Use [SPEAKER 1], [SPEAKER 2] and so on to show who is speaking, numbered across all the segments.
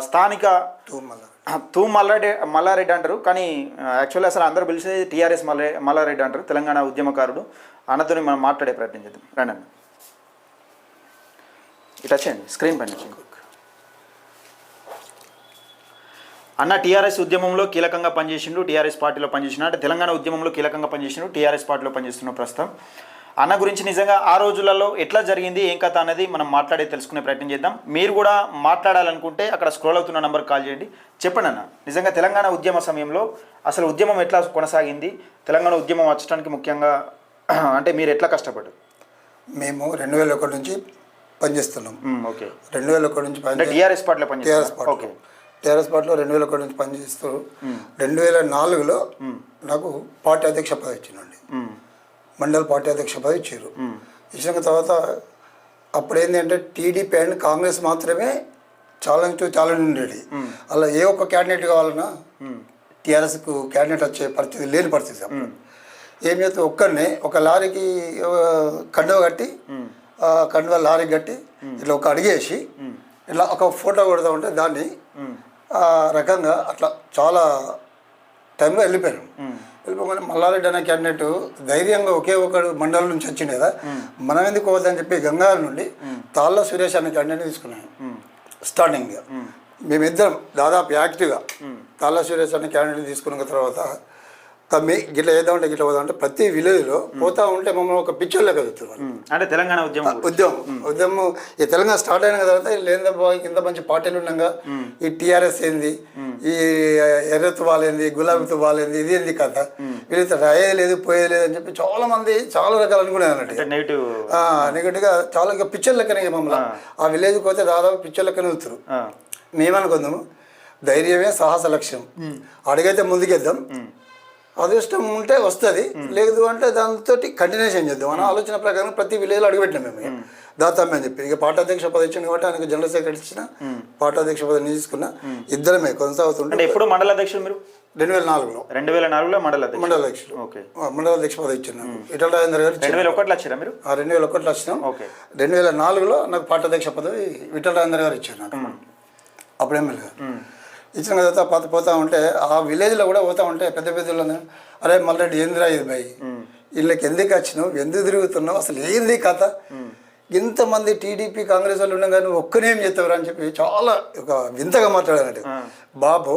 [SPEAKER 1] స్థానిక తూ మల్లారెడ్డి అంటారు, కానీ యాక్చువల్లీ అసలు అందరూ పిలిచేది టీఆర్ఎస్ మల్లారెడ్డి అంటారు, తెలంగాణ ఉద్యమకారుడు. అన్నతో మనం మాట్లాడే ప్రయత్నం చేద్దాం. రండి అన్న, ఇట్లా వచ్చేయండి, స్క్రీన్ పైన అన్న. టీఆర్ఎస్ ఉద్యమంలో కీలకంగా పనిచేసిండు, టీఆర్ఎస్ పార్టీలో పనిచేసిన, అంటే తెలంగాణ ఉద్యమంలో కీలకంగా పనిచేసిండు, టీఆర్ఎస్ పార్టీలో పనిచేస్తున్న ప్రస్తుతం. అన్న గురించి నిజంగా ఆ రోజులలో ఎట్లా జరిగింది, ఏం కథ అనేది మనం మాట్లాడే తెలుసుకునే ప్రయత్నం చేద్దాం. మీరు కూడా మాట్లాడాలనుకుంటే అక్కడ స్క్రోల్ అవుతున్న నెంబర్కి కాల్ చేయండి. చెప్పండి అన్న, నిజంగా తెలంగాణ ఉద్యమ సమయంలో అసలు ఉద్యమం ఎట్లా కొనసాగింది, తెలంగాణ ఉద్యమం వచ్చడానికి ముఖ్యంగా అంటే మీరు ఎట్లా కష్టపడ్డారు?
[SPEAKER 2] మేము 2001 నుంచి పనిచేస్తున్నాం.
[SPEAKER 1] ఓకే,
[SPEAKER 2] 2001 నుంచి
[SPEAKER 1] టీఆర్ఎస్ పార్టీలో పనిచేస్తాం. ఓకే,
[SPEAKER 2] టీఆర్ఎస్ పార్టీలో 2001 నుంచి పనిచేస్తూ 2004లో నాకు పార్టీ అధ్యక్ష పదవి ఇచ్చినండి. మండల పార్టీ అధ్యక్ష పదవి ఇచ్చారు. ఇచ్చిన తర్వాత అప్పుడు ఏంటంటే టీడీపీ అండ్ కాంగ్రెస్ మాత్రమే ఛాలెంజ్ ఉండేది. అలా ఏ ఒక్క క్యాండిడేట్ కావాలన్నా టీఆర్ఎస్కు క్యాండిడేట్ వచ్చే పరిస్థితి లేని పరిస్థితి. అప్పుడు ఏం చేస్తే ఒక్కరిని ఒక లారీకి కండువ కట్టి కండువ లారీకి కట్టి ఇట్లా ఒక అడిగేసి ఇట్లా ఒక ఫోటో కొడతా ఉంటే దాన్ని ఆ రకంగా అట్లా చాలా టైంలో వెళ్ళిపోయాను. వెళ్ళిపోగానే మల్లారెడ్డి అనే క్యాండిడేట్ ధైర్యంగా ఒకే ఒకడు మండలం నుంచి వచ్చింది కదా, మనం ఎందుకు పోవద్దని చెప్పి గంగాధర్ నుండి తాళ్ళ సురేష్ అనే క్యాండిడేట్ తీసుకున్నాను. స్టార్టింగ్గా మేమిద్దరం దాదాపు యాక్టివ్గా తాళ్ళ సురేష్ అనే క్యాండిడేట్ తీసుకున్న తర్వాత తమ్మి గిట్లా వేద్దామంటే గిట్లా పోదామంటే ప్రతి విలేజ్లో పోతా ఉంటే మమ్మల్ని ఒక పిక్చర్లో కలుగుతున్నారు.
[SPEAKER 1] అంటే తెలంగాణ
[SPEAKER 2] ఉద్యమం ఈ తెలంగాణ స్టార్ట్ అయిన తర్వాత లేదా ఇంత మంచి పార్టీలు ఉండగా ఈ టీఆర్ఎస్ ఏంది, ఈ ఎర్ర తువ్వాలేంది, గులాబీ తువ్వాలేంది, ఇది ఏంది కథ, వీళ్ళతో రాయేది లేదు పోయేది లేదు అని చెప్పి చాలా మంది చాలా రకాలు అనుకునేది అన్నట్టు. నెగిటివ్గా చాలా పిక్చర్ లెక్కనే మమ్మల్ని ఆ విలేజ్కి పోతే దాదాపు పిక్చర్ లెక్కనే వస్తారు. మేమనుకుందాము ధైర్యమే సాహస లక్ష్యం, అడిగైతే ముందుకెద్దాం, అదృష్టం ఉంటే వస్తుంది, లేదు అంటే దాంతో కంటిన్యూషన్ చేద్దాం అన్న ఆలోచన ప్రకారం ప్రతి విలేజ్లో అడుగుపెట్టినాం మేము. దాతామే అని చెప్పి ఇక పార్టీ పదవి ఇచ్చాను కాబట్టి ఆయనకు జనరల్ సెక్రటరీ ఇచ్చిన పార్టీ పదవి తీసుకున్న ఇద్దరమే కొనసాగుతుంటే.
[SPEAKER 1] ఎప్పుడు మండల అధ్యక్షులు మీరు?
[SPEAKER 2] 2004లో మండల అధ్యక్షులు. మండల అధ్యక్ష పదవి ఇచ్చాను. విఠల్ రాజేందర్ గారు
[SPEAKER 1] 2001లో వచ్చారా మీరు?
[SPEAKER 2] 2001లో వచ్చినాం. 2004లో నాకు పార్టీ అధ్యక్ష పదవి విఠల్ రాజేందర్ గారు ఇచ్చారు నాకు. అప్పుడు ఎమ్మెల్యే గారు ఇచ్చిన తర్వాత పోతా ఉంటే ఆ విలేజ్లో కూడా పోతా ఉంటే పెద్ద పెద్దలు అరే మల్రెడ్డి ఏందిరా ఇది భయ్, వీళ్ళకి ఎందుకు వచ్చినావు, ఎందుకు తిరుగుతున్నావు, అసలు ఏంది కథ, ఇంతమంది టీడీపీ కాంగ్రెస్ వాళ్ళు ఉండగా నువ్వు ఒక్కనేం చేస్తావురా అని చెప్పి చాలా ఒక వింతగా మాట్లాడానంటే, బాబు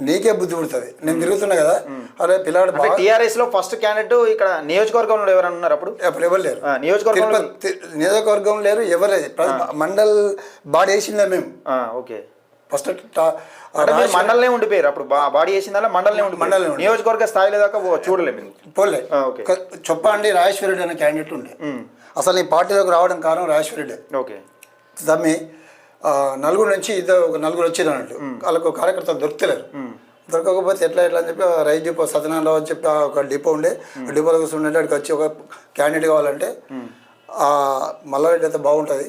[SPEAKER 2] నీకే బుద్ధి పుడుతుంది, నేను తిరుగుతున్నా కదా, అరే పిల్లాడు
[SPEAKER 1] టీఆర్ఎస్ లో ఫస్ట్ క్యాండిడేట్ ఇక్కడ నియోజకవర్గంలో ఎవరైనా ఉన్నారు? అప్పుడు ఎవరు లేరు,
[SPEAKER 2] నియోజకవర్గం లేరు, ఎవరు లేదు, మండల్ బాడీ వేసిందా మేము.
[SPEAKER 1] ఓకే,
[SPEAKER 2] ఫస్ట్
[SPEAKER 1] మండలనే ఉండిపోయారు అప్పుడు, బాడీ వేసిందా మండలనే ఉండి నియోజకవర్గ స్థాయిలో దాకా చూడలేదు
[SPEAKER 2] పోలే. చెప్పండి రాజేశ్వర రెడ్డి అనే క్యాండిడేట్ ఉండే, అసలు ఈ పార్టీలోకి రావడం కారణం రాజేశ్వర రెడ్డి.
[SPEAKER 1] ఓకే,
[SPEAKER 2] తమ్మి నలుగురు నుంచి ఒక నలుగురు వచ్చారు అన్నట్టు, వాళ్ళకు కార్యకర్తలు దొరుకుతలేరు, దొరకకపోతే ఎట్లా అని చెప్పి రైతు డిపో సత్యనారాయణరావు అని చెప్పి ఒక డిపో ఉండే, డిపోలో కూర్చుండే అక్కడికి వచ్చి ఒక క్యాండిడేట్ కావాలంటే మల్లారెడ్డి అయితే బాగుంటుంది,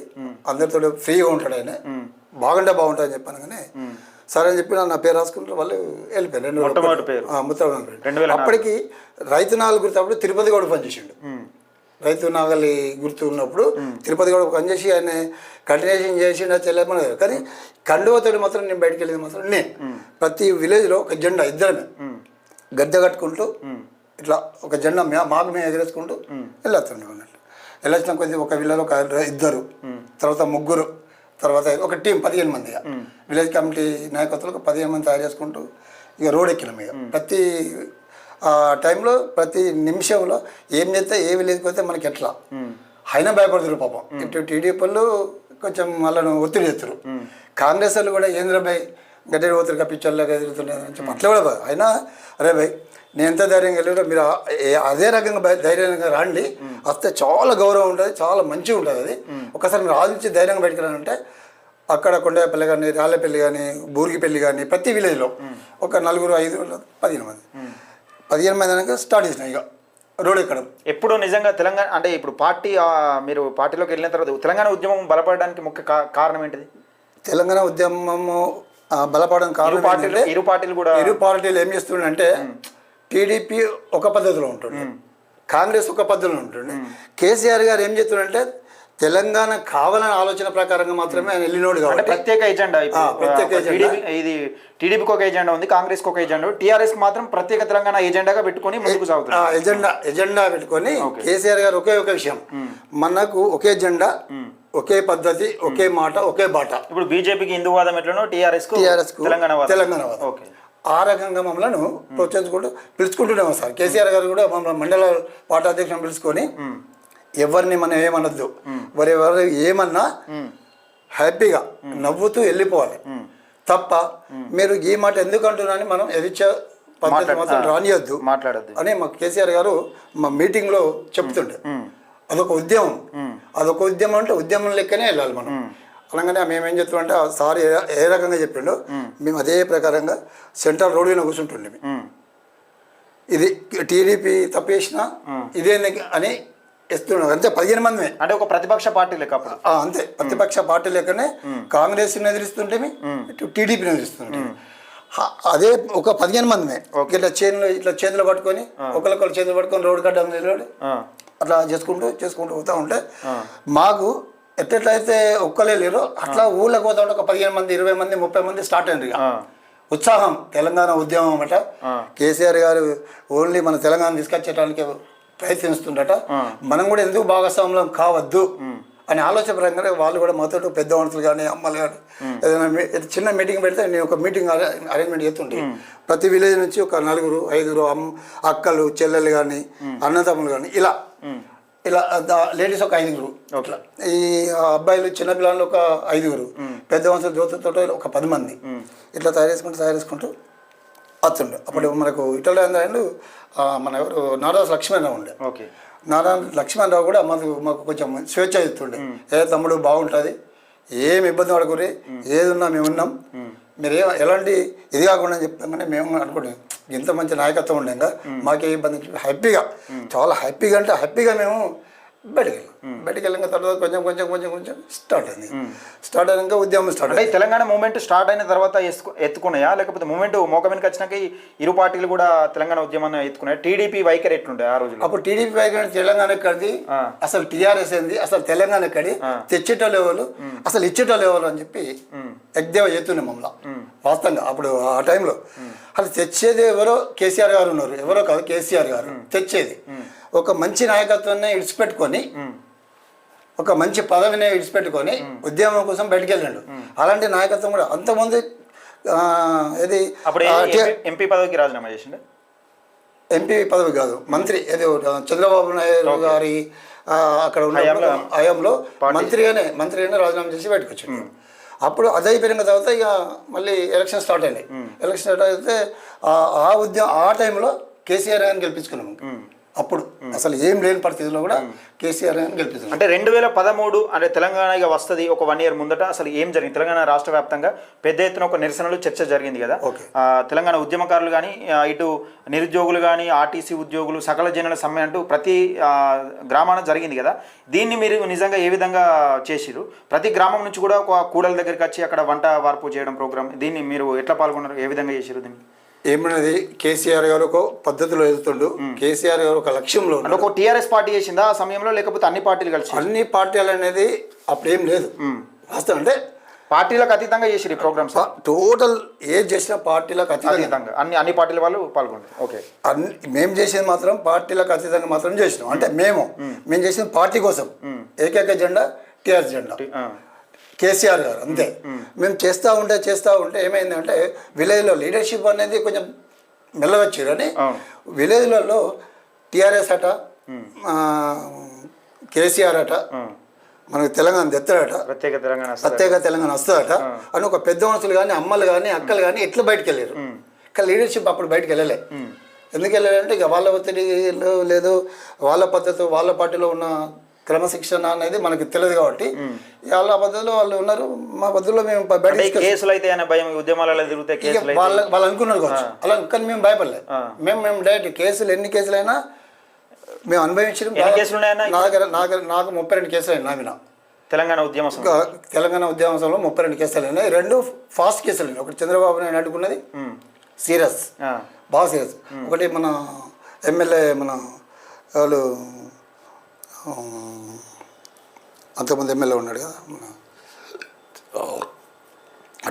[SPEAKER 2] అందరితో ఫ్రీగా ఉంటాడు, ఆయన బాగుంటే బాగుంటుంది అని చెప్పాను. కానీ సరే అని చెప్పి నా పేరు రాసుకుంటే వాళ్ళు వెళ్ళిపోయారు. అప్పటికి రైతు నాగలి గుర్తు అప్పుడు తిరుపతి గౌడ్ పనిచేసిండు. రైతు నాగలి గుర్తు ఉన్నప్పుడు తిరుపతి గౌడ్ పనిచేసి ఆయన కంటిన్యూషన్ చేసిండు చెల్లెమని. కానీ కండువతోటి మాత్రం నేను బయటకు వెళ్ళేది మాత్రం నేను ప్రతి విలేజ్లో ఒక జెండా ఇద్దరమే గద్దె కట్టుకుంటూ ఇట్లా ఒక జెండా మాకు మేము ఎగరేసుకుంటూ వెళ్ళొస్తుండే అన్నట్టు. వెళ్ళొచ్చిన కొద్ది ఒక విలేజ్లో ఒక ఇద్దరు, తర్వాత ముగ్గురు, తర్వాత ఒక టీం 15 మంది, విలేజ్ కమిటీ నాయకత్వంలో 15 మంది తయారు చేసుకుంటూ ఇక రోడ్ ఎక్కినాం. ఇక ప్రతి టైంలో ప్రతి నిమిషంలో ఏం చేస్తే ఏ విలేజ్కి పోతే మనకి ఎట్లా అయినా భయపడుతున్నారు పాపం. ఇటు టీడీపీ వాళ్ళు కొంచెం వాళ్ళను ఒత్తిడి చేస్తారు, కాంగ్రెస్ వాళ్ళు కూడా ఏంద్రభాయ్ గడ్డ పోతారు పిచ్చర్లాగా ఎదుగుతుండే అని చెప్పి అట్లా కూడా అయినా అరే భాయ్ నేను ఎంత ధైర్యంగా వెళ్ళారో మీరు అదే రకంగా ధైర్యంగా రండి, వస్తే చాలా గౌరవం ఉంటుంది, చాలా మంచిగా ఉంటుంది. అది ఒకసారి మీరు ఆలోచించి ధైర్యంగా బయటకు రానంటే అక్కడ కొండపల్లి కానీ, రాళ్ళపల్లి కానీ, బూరిగిపల్లి కానీ ప్రతి విలేజ్లో ఒక 4, 5, 15 మంది అనగా స్టార్ట్ చేసినాయి ఇక రోడ్ ఎక్కడం.
[SPEAKER 1] ఎప్పుడు నిజంగా తెలంగాణ అంటే ఇప్పుడు మీరు పార్టీలోకి వెళ్ళిన తర్వాత తెలంగాణ ఉద్యమం బలపడడానికి ముఖ్య కారణం ఏంటిది?
[SPEAKER 2] తెలంగాణ ఉద్యమము బలపడడానికి కారణం ఇరు పార్టీలు ఏం చేస్తుండే, టీడీపీ ఒక పద్ధతిలో ఉంటుండే, కాంగ్రెస్ ఒక పద్ధతిలో ఉంటుండే. కేసీఆర్ గారు ఏం చేస్తుండే తెలంగాణ కావాలనే ఆలోచన ప్రకారంగా మాత్రమే ఆయన వెళ్ళినోడు
[SPEAKER 1] అంటే
[SPEAKER 2] కాబట్టి
[SPEAKER 1] ప్రత్యేక ఎజెండా
[SPEAKER 2] ప్రత్యేక ఎజెండా.
[SPEAKER 1] ఇది టీడీపీకి ఒక ఎజెండా ఉంది, కాంగ్రెస్కి ఒక ఎజెండా, టీఆర్ఎస్ మాత్రం ప్రత్యేక తెలంగాణ ఎజెండాగా పెట్టుకొని ముందుకు సాగుతుంది.
[SPEAKER 2] ఎజెండా పెట్టుకొని కేసీఆర్ గారు ఒకే ఒక విషయం, మనకు ఒకే ఎజెండా, ఒకే పద్ధతి, ఒకే మాట, ఒకే బాట.
[SPEAKER 1] ఇప్పుడు బీజేపీకి హిందూవాదం ఎట్లనో టీఆర్ఎస్ తెలంగాణ
[SPEAKER 2] ఓకే ఆ రకంగా మమ్మల్ని ప్రోత్సహించుకుంటూ పిలుచుకుంటూనే సార్. కేసీఆర్ గారు కూడా మమ్మల్ని మండల పార్టీ అధ్యక్షులను పిలుచుకొని ఎవరిని మనం ఏమనొద్దు, ఎవరు ఏమన్నా హ్యాపీగా నవ్వుతూ వెళ్ళిపోవాలి తప్ప మీరు ఈ మాట ఎందుకు అంటున్నారని మనం ఎదిచ్చే పద్ధతి మాత్రం రానియొద్దు అని మా కేసీఆర్ గారు మా మీటింగ్లో చెప్తుండే. అదొక ఉద్యమం అంటే ఉద్యమం లెక్కనే వెళ్ళాలి మనం. అనగానే మేము ఏం చెప్తామంటే సార్ ఏ రకంగా చెప్పిండో మేము అదే ప్రకారంగా సెంట్రల్ రోడ్ మీద కూర్చుంటుండే. ఇది టీడీపీ తప్పేసినా ఇదే అని ఇస్తున్నాం. అంతే 15 మంది
[SPEAKER 1] అంటే ఒక ప్రతిపక్ష పార్టీ లెక్క
[SPEAKER 2] అంతే ప్రతిపక్ష పార్టీ లెక్కనే కాంగ్రెస్ని ఎదిరిస్తుంటే టీడీపీని ఎదిరిస్తుంటే అదే ఒక 15 మంది ఇట్లా చేతులు పట్టుకొని ఒకరికొకరు చేతులు పట్టుకొని రోడ్డు గడ్డ నిలబడి అట్లా చేసుకుంటూ పోతూ ఉంటే మాకు ఎట్లయితే ఒక్కలే లేరో అట్లా ఊళ్ళకి పోతా ఉంటే ఒక 15 మంది 20 మంది 30 మంది స్టార్ట్ అయింది. ఉత్సాహం తెలంగాణ ఉద్యమం అన్నమాట. కేసీఆర్ గారు ఓన్లీ మన తెలంగాణ తీసుకొచ్చేటానికి ప్రయత్నిస్తుండట. మనం కూడా ఎందుకు భాగస్వామ్యం కావద్దు అని ఆలోచన ప్రకారంగా వాళ్ళు కూడా మాతో పెద్ద మనుషులు కానీ అమ్మలు కానీ ఏదైనా చిన్న మీటింగ్ పెడితే నేను ఒక మీటింగ్ అరేంజ్మెంట్ చేస్తుంటే ప్రతి విలేజ్ నుంచి ఒక 4 5 అక్కలు చెల్లెలు కానీ అన్నదమ్ములు కానీ ఇలా లేడీస్ ఒక 5 అట్లా ఈ అబ్బాయిలు చిన్నపిల్లలు ఒక 5 పెద్ద మనుషులు జ్యోతితో ఒక 10 మంది ఇట్లా తయారు చేసుకుంటూ వస్తుండే. అప్పుడు మనకు ఇటల్ మన ఎవరు నారాజు లక్ష్మణరావు ఉండే. లక్ష్మణరావు కూడా మాకు కొంచెం స్వేచ్ఛ ఇస్తుండే. తమ్ముడు బాగుంటుంది, ఏమి ఇబ్బంది పడకూరి, ఏది ఉన్నా మేము ఉన్నాం, మీరు ఎలాంటి ఇది కాకుండా చెప్తాం. కానీ మేము అనుకుంటాం ఇంత మంచి నాయకత్వం ఉండేగా మాకే ఇబ్బంది, హ్యాపీగా చాలా హ్యాపీగా మేము బయటికి వెళ్ళిన తర్వాత కొంచెం స్టార్ట్ అయినాక ఉద్యమం స్టార్ట్
[SPEAKER 1] అయ్యి. తెలంగాణ మూమెంట్ స్టార్ట్ అయిన తర్వాత ఎత్తుకున్నాయా, లేకపోతే మూమెంట్ మోకమినికి వచ్చినాక ఇరు పార్టీలు కూడా తెలంగాణ ఉద్యమాన్ని ఎత్తుకున్నాయి? టీడీపీ వైఖరి ఎట్లుండే ఆ రోజు?
[SPEAKER 2] అప్పుడు టీడీపీ వైఖరి తెలంగాణ ఎక్కడిది, అసలు టీఆర్ఎస్ ఏంది, అసలు తెలంగాణ ఎక్కడి, తెచ్చేటోళ్ళు ఎవరు, అసలు ఇచ్చేటోళ్ళు ఎవరు అని చెప్పి ఎగ్దేవ చేస్తుండే మమ్మల్ని. వాస్తవంగా అప్పుడు ఆ టైంలో అసలు తెచ్చేది ఎవరో కేసీఆర్ గారు ఉన్నారు, ఎవరో కాదు కేసీఆర్ గారు తెచ్చేది. ఒక మంచి నాయకత్వాన్ని విడిచిపెట్టుకొని ఒక మంచి పదవిని విడిచిపెట్టుకొని ఉద్యమం కోసం బయటికి వెళ్ళండు. అలాంటి నాయకత్వం కూడా అంతకుముందు
[SPEAKER 1] ఎంపీ పదవికి రాజీనామా చేసిండు.
[SPEAKER 2] ఎంపీ పదవి కాదు, మంత్రి ఏదో చంద్రబాబు నాయుడు గారి అక్కడ ఉన్న హయాంలో మంత్రిగానే రాజీనామా చేసి బయటకు వచ్చాడు. అప్పుడు అది అయిపోయిన తర్వాత ఇక మళ్ళీ ఎలక్షన్ స్టార్ట్ అయినాయి. ఎలక్షన్ స్టార్ట్ అయితే ఆ టైంలో కేసీఆర్ గారిని గెలిపించుకున్నాము. అప్పుడు అసలు ఏం లేని పరిస్థితిలో కూడా కేసీఆర్ గారిని గెలిపించారు.
[SPEAKER 1] అంటే 2013 అంటే తెలంగాణ ఇక వస్తుంది ఒక 1 year ముందట అసలు ఏం జరిగింది? తెలంగాణ రాష్ట్ర వ్యాప్తంగా పెద్ద ఎత్తున ఒక నిరసనలు చర్చ జరిగింది కదా. తెలంగాణ ఉద్యమకారులు కానీ ఇటు నిరుద్యోగులు కానీ ఆర్టీసీ ఉద్యోగులు సకల జనుల సమ్మె అంటూ ప్రతి గ్రామాన జరిగింది కదా. దీన్ని మీరు నిజంగా ఏ విధంగా చేసిరు? ప్రతి గ్రామం నుంచి కూడా ఒక కూడల దగ్గరికి వచ్చి అక్కడ వంట వార్పు చేయడం ప్రోగ్రామ్, దీన్ని మీరు ఎట్లా పాల్గొన్నారు, ఏ విధంగా చేసిరు? దీన్ని
[SPEAKER 2] ఏమన్నది కేసీఆర్ గారు ఒక పద్ధతిలో ఎదుగుతుండు. కేసీఆర్ గారు ఒక లక్ష్యంలో
[SPEAKER 1] ఒక టీఆర్ఎస్ పార్టీ చేసిందా ఆ సమయంలో, లేకపోతే అన్ని పార్టీలు కలిసి?
[SPEAKER 2] అన్ని పార్టీలు అనేది అప్పుడేం లేదు. వాస్తవం అంటే
[SPEAKER 1] పార్టీలకు అతీతంగా చేసిరు ఈ ప్రోగ్రామ్స్.
[SPEAKER 2] టోటల్ ఏది చేసిన పార్టీలకు అతీతంగా
[SPEAKER 1] అన్ని పార్టీల వాళ్ళు పాల్గొన్నారు. ఓకే,
[SPEAKER 2] మేము చేసేది మాత్రం పార్టీలకు అతీతంగా మాత్రం చేసినాం. అంటే మేము చేసిన పార్టీ కోసం ఏకైక జెండా టీఆర్ఎస్ జెండా, కేసీఆర్ గారు అంతే. మేము చేస్తూ ఉంటే ఏమైందంటే విలేజ్లో లీడర్షిప్ అనేది కొంచెం మెల్లవచ్చారు. అని విలేజ్లలో టీఆర్ఎస్ అట, కేసీఆర్ అట, మనకు తెలంగాణ తెస్తాడట, ప్రత్యేక తెలంగాణ వస్తుందట అని ఒక పెద్ద మనుషులు కానీ అమ్మలు కానీ అక్కలు కానీ ఎట్లా బయటకు వెళ్ళారు. కానీ లీడర్షిప్ అప్పుడు బయటకు వెళ్ళలే. ఎందుకు వెళ్ళాలంటే ఇక వాళ్ళ ఒత్తిడి లేదు, వాళ్ళ పద్ధతి వాళ్ళ పార్టీలో ఉన్న క్రమశిక్షణ అనేది మనకి తెలియదు కాబట్టి వాళ్ళ పద్ధతిలో వాళ్ళు ఉన్నారు. మా పద్ధతిలో మేము వాళ్ళు అనుకున్నారు కావచ్చు అలా, కానీ మేము భయపడలేదు. మేము డైరెక్ట్ కేసులు ఎన్ని కేసులైనా మేము అనుభవించడం. నాకు 32 కేసులు అయినా నా మీద
[SPEAKER 1] తెలంగాణ
[SPEAKER 2] ఉద్యమంలో 32 కేసులు అయినాయి. 2 ఫాస్ట్ కేసులు అయినాయి. ఒకటి చంద్రబాబు నాయుడు అడ్డుకున్నది సీరియస్, బాగా సీరియస్. ఒకటి మన ఎమ్మెల్యే మన వాళ్ళు అంతకుముందు ఎమ్మెల్యే ఉన్నాడు కదా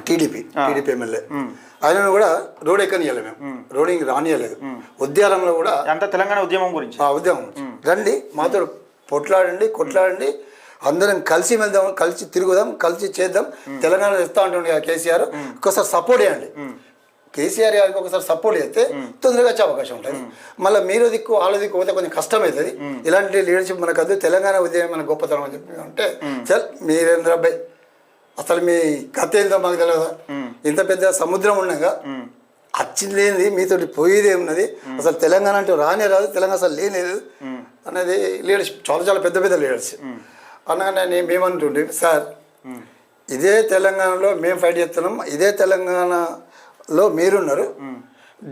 [SPEAKER 2] టీడీపీ ఎమ్మెల్యే, ఆయనను కూడా రోడ్ ఎక్కనియాలి, మేము రోడింగ్ రానియలేదు. ఉద్యానంలో కూడా
[SPEAKER 1] అంత తెలంగాణ ఉద్యమం గురించి
[SPEAKER 2] ఉద్యమం రండి మాతో కొట్లాడండి అందరం కలిసి వెళ్దాం, కలిసి తిరుగుదాం, కలిసి చేద్దాం, తెలంగాణ ఇస్తా ఉంటుంది కదా కేసీఆర్, ఒకసారి సపోర్ట్ చేయండి. కేసీఆర్ గారికి ఒకసారి సపోర్ట్ చేస్తే తొందరగా వచ్చే అవకాశం ఉంటుంది. మళ్ళీ మీరు దిక్కు వాళ్ళ దిక్కు పోతే కొంచెం కష్టమవుతుంది. ఇలాంటి లీడర్షిప్ మనకు వద్దు, తెలంగాణ ఉద్యమం మన గొప్పతనం అని చెప్పి అంటే సార్ మీరేంద్ర అబ్బాయి అసలు మీ కథ ఏందో మాకు తెలియదా, ఇంత పెద్ద సముద్రం ఉండగా వచ్చింది లేనిది మీతో పోయేది ఏమున్నది, అసలు తెలంగాణ అంటే రానే రాదు, తెలంగాణ అసలు లేనేది అనేది లీడర్షిప్, చాలా పెద్ద లీడర్షిప్. అనగానే మేమంటుండే సార్ ఇదే తెలంగాణలో మేము ఫైట్ చేస్తున్నాం, ఇదే తెలంగాణలో మీరున్నారు,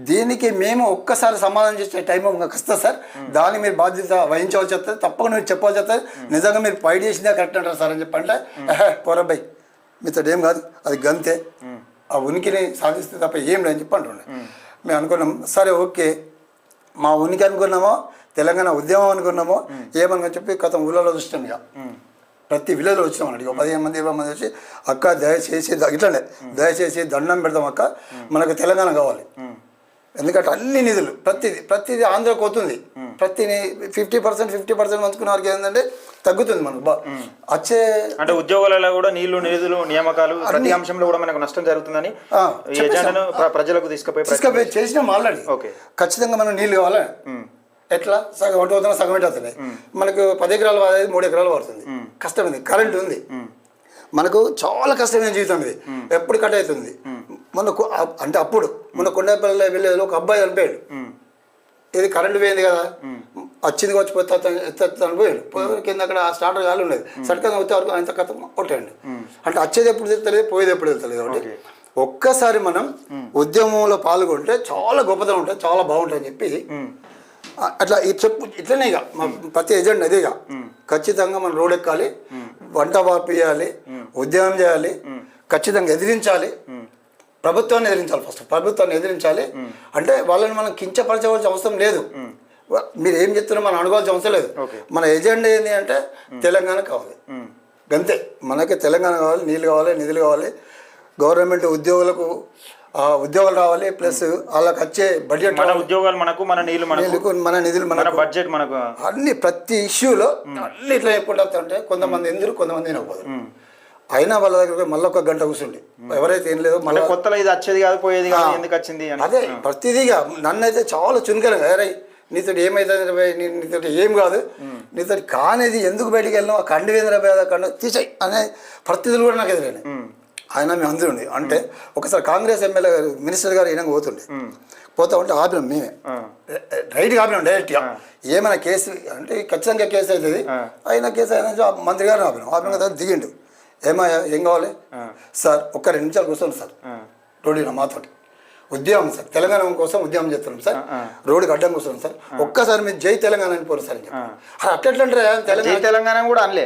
[SPEAKER 2] దీనికి మేము ఒక్కసారి సమాధానం చేసే టైం వస్తుంది సార్, దాన్ని మీరు బాధ్యత వహించవలసి వస్తుంది, తప్పకుండా మీరు చెప్పవలసి వస్తుంది, నిజంగా మీరు ఫైట్ చేసిందే కరెక్ట్ అంటారు సార్ అని చెప్పంటే పోరబ్బాయి మీతో ఏం కాదు, అది గంతే, ఆ ఉనికిని సాధిస్తే తప్ప ఏం లేదని చెప్పి అంటుండే. మేము అనుకున్నాం సరే ఓకే, మా ఉనికి అనుకున్నామో తెలంగాణ ఉద్యమం అనుకున్నామో ఏమనుకొని చెప్పి గత ఊళ్ళలో చూస్తాం. ఇక ప్రతి విలేజ్లో వచ్చినాం అన్నట్టు, 15 మంది 20 మంది వచ్చి అక్క దయచేసి ఇట్లనే దయచేసి దండం పెడతాం అక్క, మనకు తెలంగాణ కావాలి, ఎందుకంటే అన్ని నిధులు ప్రతిదీ ఆంధ్ర పోతుంది, ప్రతి 50% పంచుకున్న వారికి ఏంటంటే తగ్గుతుంది మనకు వచ్చే
[SPEAKER 1] అంటే ఉద్యోగాలలో కూడా నీళ్లు నిధులు నియామకాలు ప్రతి అంశంలో కూడా మనకు నష్టం జరుగుతుందని ప్రజలకు తీసుకుపోయి
[SPEAKER 2] చేసినాం ఆల్రెడీ. ఖచ్చితంగా మనం నీళ్ళు కావాలి, ఎట్లా సగం ఒకటి అవుతున్నా సగం ఎటు అవుతున్నాయి, మనకు 10 ఎకరాలు 3 ఎకరాలు పడుతుంది, కష్టమైంది, కరెంట్ ఉంది, మనకు చాలా కష్టమైన జీవితం ఇది, ఎప్పుడు కట్ అవుతుంది. అంటే మొన్న కొండపల్లి విలేజ్లో ఒక అబ్బాయి చనిపోయాడు, ఇది కరెంట్ పోయింది కదా, వచ్చింది వచ్చిపోతే చనిపోయాడు, కింద అక్కడ స్టార్టర్ గాలి ఉండేది, సడకంగా వచ్చే వరకు అంత కథ కొట్టండి. అంటే వచ్చేది ఎప్పుడు తెలుస్తలేదు, పోయేది ఎప్పుడు తెలుస్తలేదు. కాబట్టి ఒక్కసారి మనం ఉద్యమంలో పాల్గొంటే చాలా గొప్పతనం ఉంటుంది, చాలా బాగుంటుంది అని చెప్పి అట్లా ఇట్లనే ఇక ప్రతి ఎజెండా అదేగా, ఖచ్చితంగా మనం రోడ్ ఎక్కాలి, వంట వాపియాలి, ఉద్యమం చేయాలి, ఖచ్చితంగా ఎదిరించాలి, ప్రభుత్వాన్ని ఎదిరించాలి. ఫస్ట్ ప్రభుత్వాన్ని ఎదిరించాలి అంటే వాళ్ళని మనం కించపరచవలసిన అవసరం లేదు, మీరు ఏం చెప్తున్నా మనం అనుకోవాల్సిన అవసరం లేదు. మన ఎజెండా ఏంటి అంటే తెలంగాణ కావాలి, అంతే, మనకి తెలంగాణ కావాలి, నీళ్ళు కావాలి, నిధులు కావాలి, గవర్నమెంట్ ఉద్యోగులకు ఉద్యోగాలు రావాలి, ప్లస్ వాళ్ళకి వచ్చే బడ్జెట్,
[SPEAKER 1] ఉద్యోగాలు మనకు, మన నీళ్ళు
[SPEAKER 2] మన నిధులు మన
[SPEAKER 1] బడ్జెట్ మనకు,
[SPEAKER 2] అన్ని ప్రతి ఇష్యూలో అన్ని ఇట్లా చెప్పుకుంటే కొంతమంది ఎందుకు కొంతమంది వినకపోదు, అయినా వాళ్ళ దగ్గర మళ్ళీ ఒక గంట కూర్చుండి ఎవరైతే ఏం లేదో మళ్ళీ
[SPEAKER 1] కొత్తలో ఇది వచ్చేది కాదు పోయేది కాదు ఎందుకు వచ్చింది
[SPEAKER 2] అదే ప్రతిదీగా నన్ను అయితే చాలా చునికరంగా అరే నీతో ఏమైతుంది, నీతో ఏం కాదు, నీతో కానేది ఎందుకు బయటికి వెళ్ళినావు, ఆ కండు వేంద్ర కండు తీసాయి అనే పరిస్థితులు కూడా నాకు ఎదురైనాయి. ఆయన మేము అందరుండి అంటే ఒకసారి కాంగ్రెస్ ఎమ్మెల్యే మినిస్టర్ గారు ఈయన పోతా ఉంటే ఆపినాం, మేమే రైట్గా ఆపినాం డైరెక్ట్గా, ఏమైనా కేసు అంటే ఖచ్చితంగా కేసు అవుతుంది, అయినా కేసు అయినా మంత్రి గారిని ఆపినాం కదా దిగిండు, ఏం కావాలి సార్, ఒక్క 2 నిమిషాలు కూర్చోండి సార్, రోడ్డు మాతోటి ఉద్యమం సార్, తెలంగాణ కోసం ఉద్యమం చేస్తున్నాం సార్, రోడ్డుకి అడ్డం కూర్చున్నాం సార్, ఒక్కసారి మీరు జై తెలంగాణ అని పోరు సార్ అని చెప్పి అట్లా
[SPEAKER 1] తెలంగాణ కూడా అనలే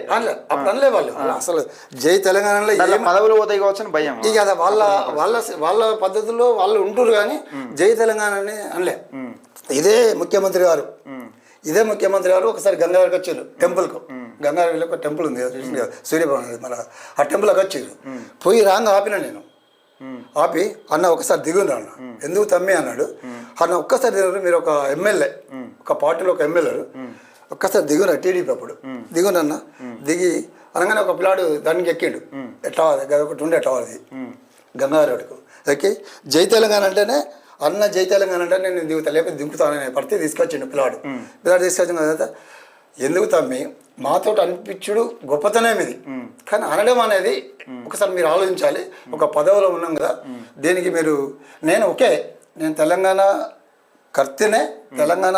[SPEAKER 2] అప్పుడు అనలే వాళ్ళు అసలు జై తెలంగాణలో
[SPEAKER 1] పదవులు పోతాయి కావచ్చు భయం
[SPEAKER 2] ఇక కదా వాళ్ళ పద్ధతుల్లో వాళ్ళు ఉంటురు కానీ జై తెలంగాణ అని అనలే. ఇదే ముఖ్యమంత్రి గారు ఒకసారి గంగారికి వచ్చారు టెంపుల్కు, గంగారికి ఒక టెంపుల్ ఉంది సూర్యభవన్, మన ఆ టెంపుల్కి వచ్చారు, పోయి రాంగ్ ఆపిన నేను ఆపి అన్న ఒకసారి దిగుండ్రు అన్న, ఎందుకు తమ్మి అన్నాడు, అన్న ఒక్కసారి దిగుండ్రు, మీరు ఒక ఎమ్మెల్యే ఒక పార్టీలో ఒక ఎమ్మెల్యే ఒక్కసారి దిగుండ్రు టీడీపీ అప్పుడు దిగుండన్న, దిగి అనగానే ఒక పిల్లాడు దానికి ఎక్కిండు, ఎట్లా ఒకటి ఉండే ఎట్లది గంగారెడ్డికు ఎక్కి జై తెలంగాణ అంటేనే అన్న జై తెలంగాణ అంటే నేను దిగుతా లేకపోతే దింపుతాననే పరిస్థితి తీసుకొచ్చిండు పిల్లాడు తీసుకొచ్చిన తర్వాత ఎందుకు తమ్మి మాతో అనిపించుడు గొప్పతనం ఇది, కానీ అనడం అనేది ఒకసారి మీరు ఆలోచించాలి, ఒక పదవిలో ఉన్నాం కదా దేనికి మీరు నేను తెలంగాణ కర్తనే, తెలంగాణ